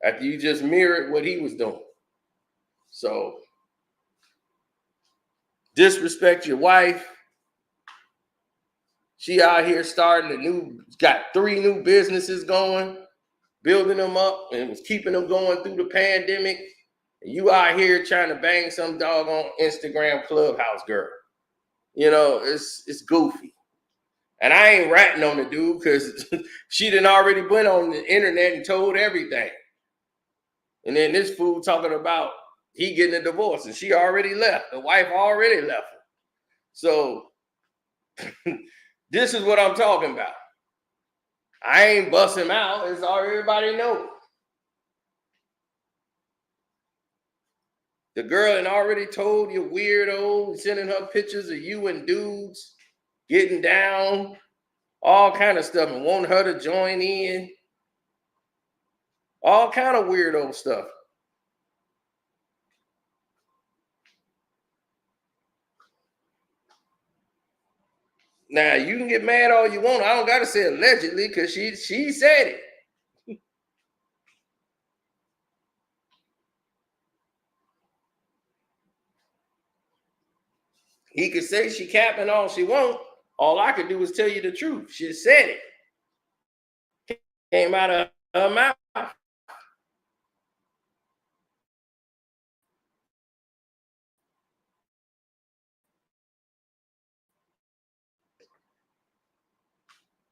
after you just mirrored what he was doing. So, disrespect your wife. She out here starting got 3 new businesses going, building them up, and was keeping them going through the pandemic. And you out here trying to bang some doggone Instagram clubhouse girl. You know, it's goofy. And I ain't ratting on the dude because she done already went on the internet and told everything. And then this fool talking about he getting a divorce and she already left. The wife already left her. So this is what I'm talking about. I ain't bust him out. It's all everybody knows. The girl had already told you weirdo, sending her pictures of you and dudes getting down, all kind of stuff, and wanting her to join in. All kind of weirdo stuff. Now, you can get mad all you want. I don't got to say allegedly because she said it. He could say she capping all she want. All I could do is tell you the truth. She said it. Came out of her mouth.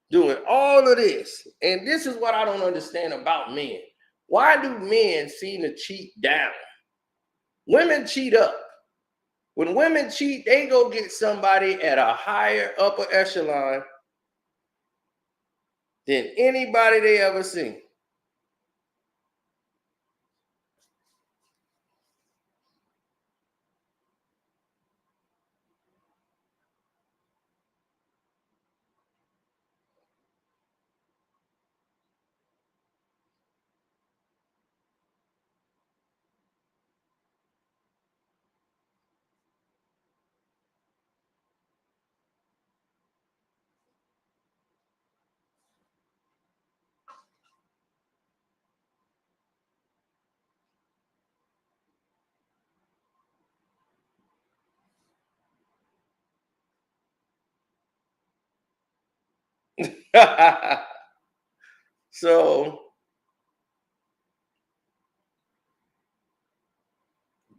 Doing all of this. And this is what I don't understand about men. Why do men seem to cheat down? Women cheat up. When women cheat, they go get somebody at a higher upper echelon than anybody they ever seen. So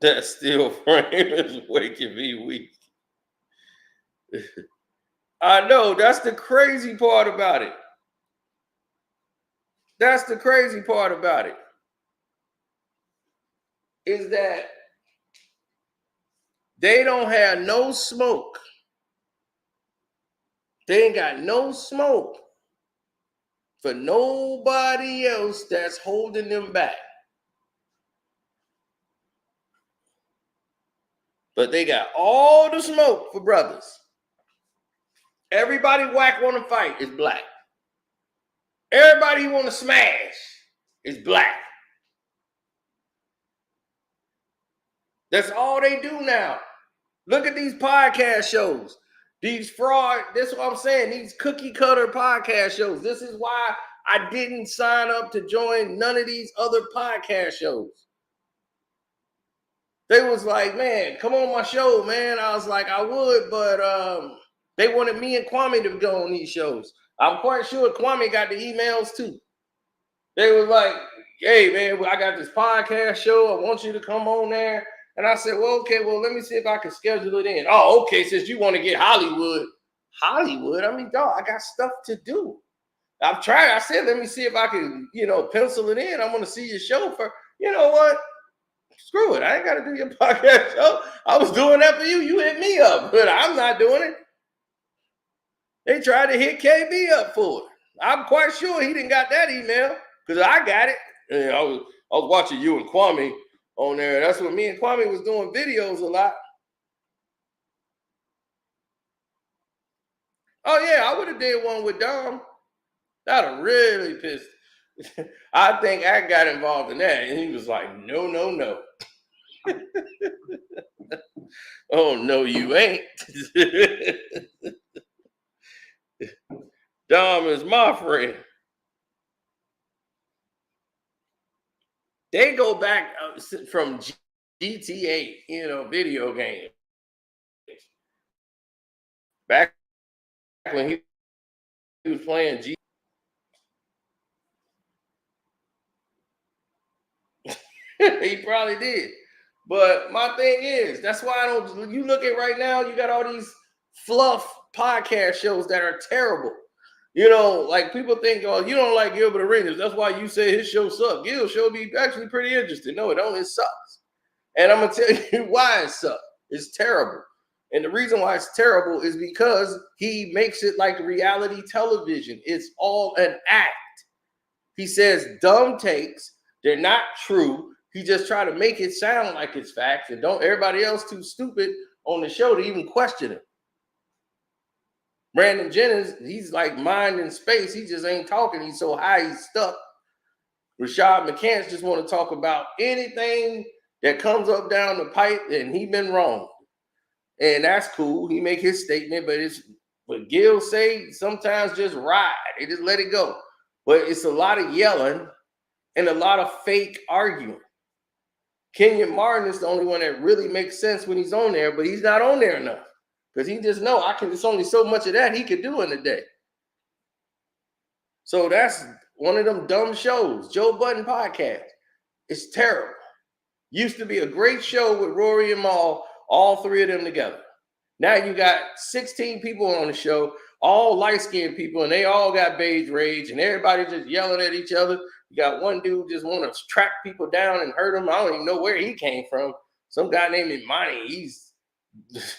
that still frame is waking me weak. I know, that's the crazy part about it. That's the crazy part about it. Is that they don't have no smoke. They ain't got no smoke for nobody else that's holding them back. But they got all the smoke for brothers. Everybody Wack want to fight is black. Everybody want to smash is black. That's all they do now. Look at these podcast shows. These fraud, that's what I'm saying, these cookie cutter podcast shows. This is why I didn't sign up to join none of these other podcast shows. They was like, man, come on my show, man. I was like, I would, but they wanted me and Kwame to go on these shows. I'm quite sure Kwame got the emails too. They was like, hey, man, I got this podcast show. I want you to come on there. And I said, well, okay, well, let me see if I can schedule it in. Oh, okay, since you want to get Hollywood. Hollywood? I mean, dog, I got stuff to do. I've tried. I said, let me see if I can, pencil it in. I want to see your show for, you know what? Screw it. I ain't got to do your podcast show. I was doing that for you. You hit me up, but I'm not doing it. They tried to hit KB up for it. I'm quite sure he didn't got that email because I got it. And I was watching you and Kwame on there. That's what me and Kwame was doing videos a lot. Oh, yeah, I would have did one with Dom. That'd have really pissed. I think I got involved in that. And he was like, no, no, no. Oh, no, you ain't. Dom is my friend. They go back from GTA, video games. Back when he was playing G. He probably did. But my thing is, that's why you look at right now, you got all these fluff podcast shows that are terrible. Like people think, oh, you don't like Gilbert Arenas. That's why you say his show sucks. Gil's show be actually pretty interesting. No, it don't. It sucks. And I'm going to tell you why it sucks. It's terrible. And the reason why it's terrible is because he makes it like reality television. It's all an act. He says dumb takes. They're not true. He just try to make it sound like it's facts. And don't everybody else too stupid on the show to even question it. Brandon Jennings, he's like mind in space. He just ain't talking. He's so high, he's stuck. Rashad McCants just want to talk about anything that comes up down the pipe, and he been wrong. And that's cool. He make his statement, but Gil say sometimes just ride. They just let it go. But it's a lot of yelling and a lot of fake arguing. Kenyon Martin is the only one that really makes sense when he's on there, but he's not on there enough. Because he just know it's only so much of that he could do in a day. So that's one of them dumb shows. Joe Budden podcast. It's terrible. Used to be a great show with Rory and Mal, all three of them together. Now you got 16 people on the show, all light-skinned people, and they all got beige rage, and everybody just yelling at each other. You got one dude just want to track people down and hurt them. I don't even know where he came from. Some guy named Imani.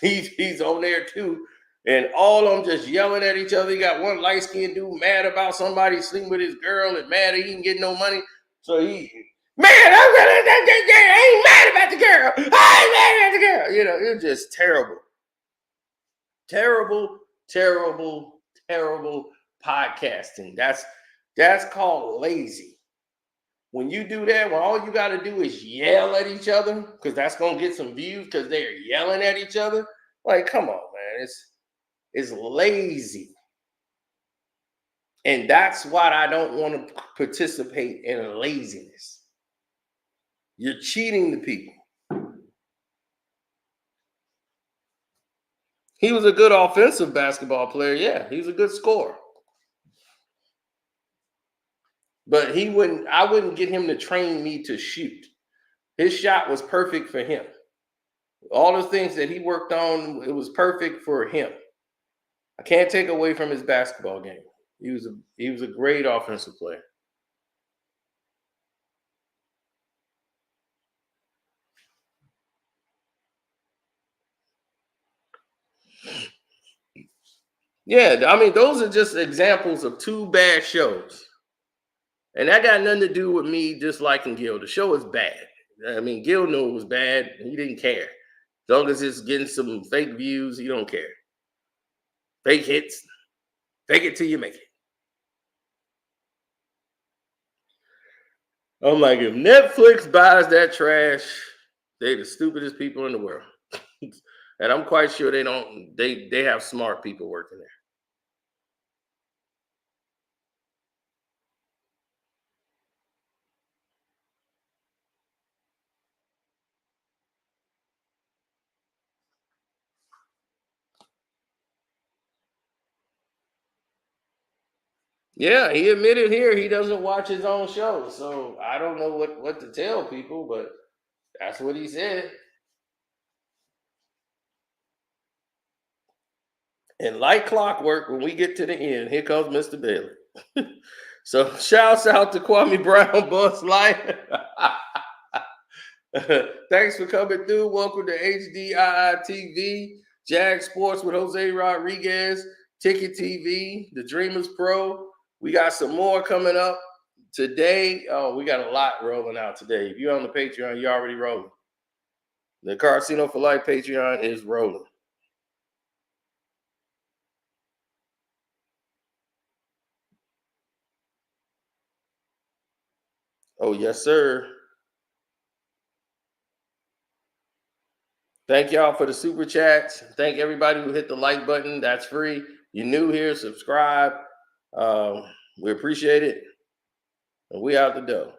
He's on there too. And all of them just yelling at each other. You got one light-skinned dude mad about somebody sleeping with his girl and mad that he didn't get no money. So I ain't mad about the girl. I ain't mad at the girl. It's just terrible. Terrible, terrible, terrible podcasting. That's called lazy. When you do that, when all you got to do is yell at each other, because that's going to get some views because they're yelling at each other. Like, come on, man. It's lazy. And that's why I don't want to participate in laziness. You're cheating the people. He was a good offensive basketball player. Yeah, he's a good scorer. But I wouldn't get him to train me to shoot. His shot was perfect for him. All the things that he worked on, it was perfect for him. I can't take away from his basketball game. He was a great offensive player. Yeah, I mean, those are just examples of two bad shows. And that got nothing to do with me just liking Gil. The show is bad. I mean, Gil knew it was bad. He didn't care. As long as it's getting some fake views, you don't care. Fake hits. Fake it till you make it. I'm like, if Netflix buys that trash, they're the stupidest people in the world. And I'm quite sure they have smart people working there. Yeah, he admitted here he doesn't watch his own show. So I don't know what to tell people, but that's what he said. And like clockwork, when we get to the end, here comes Mr. Bailey. So shouts out to Kwame Brown, Buzz Light. Thanks for coming through. Welcome to HDII TV, Jag Sports with Jose Rodriguez, Ticket TV, The Dreamers Pro. We got some more coming up today. Oh, we got a lot rolling out today. If you're on the Patreon, you're already rolling. The Casino for Life Patreon is rolling. Oh, yes, sir. Thank y'all for the super chats. Thank everybody who hit the like button. That's free. You're new here, subscribe. We appreciate it. And we out the door.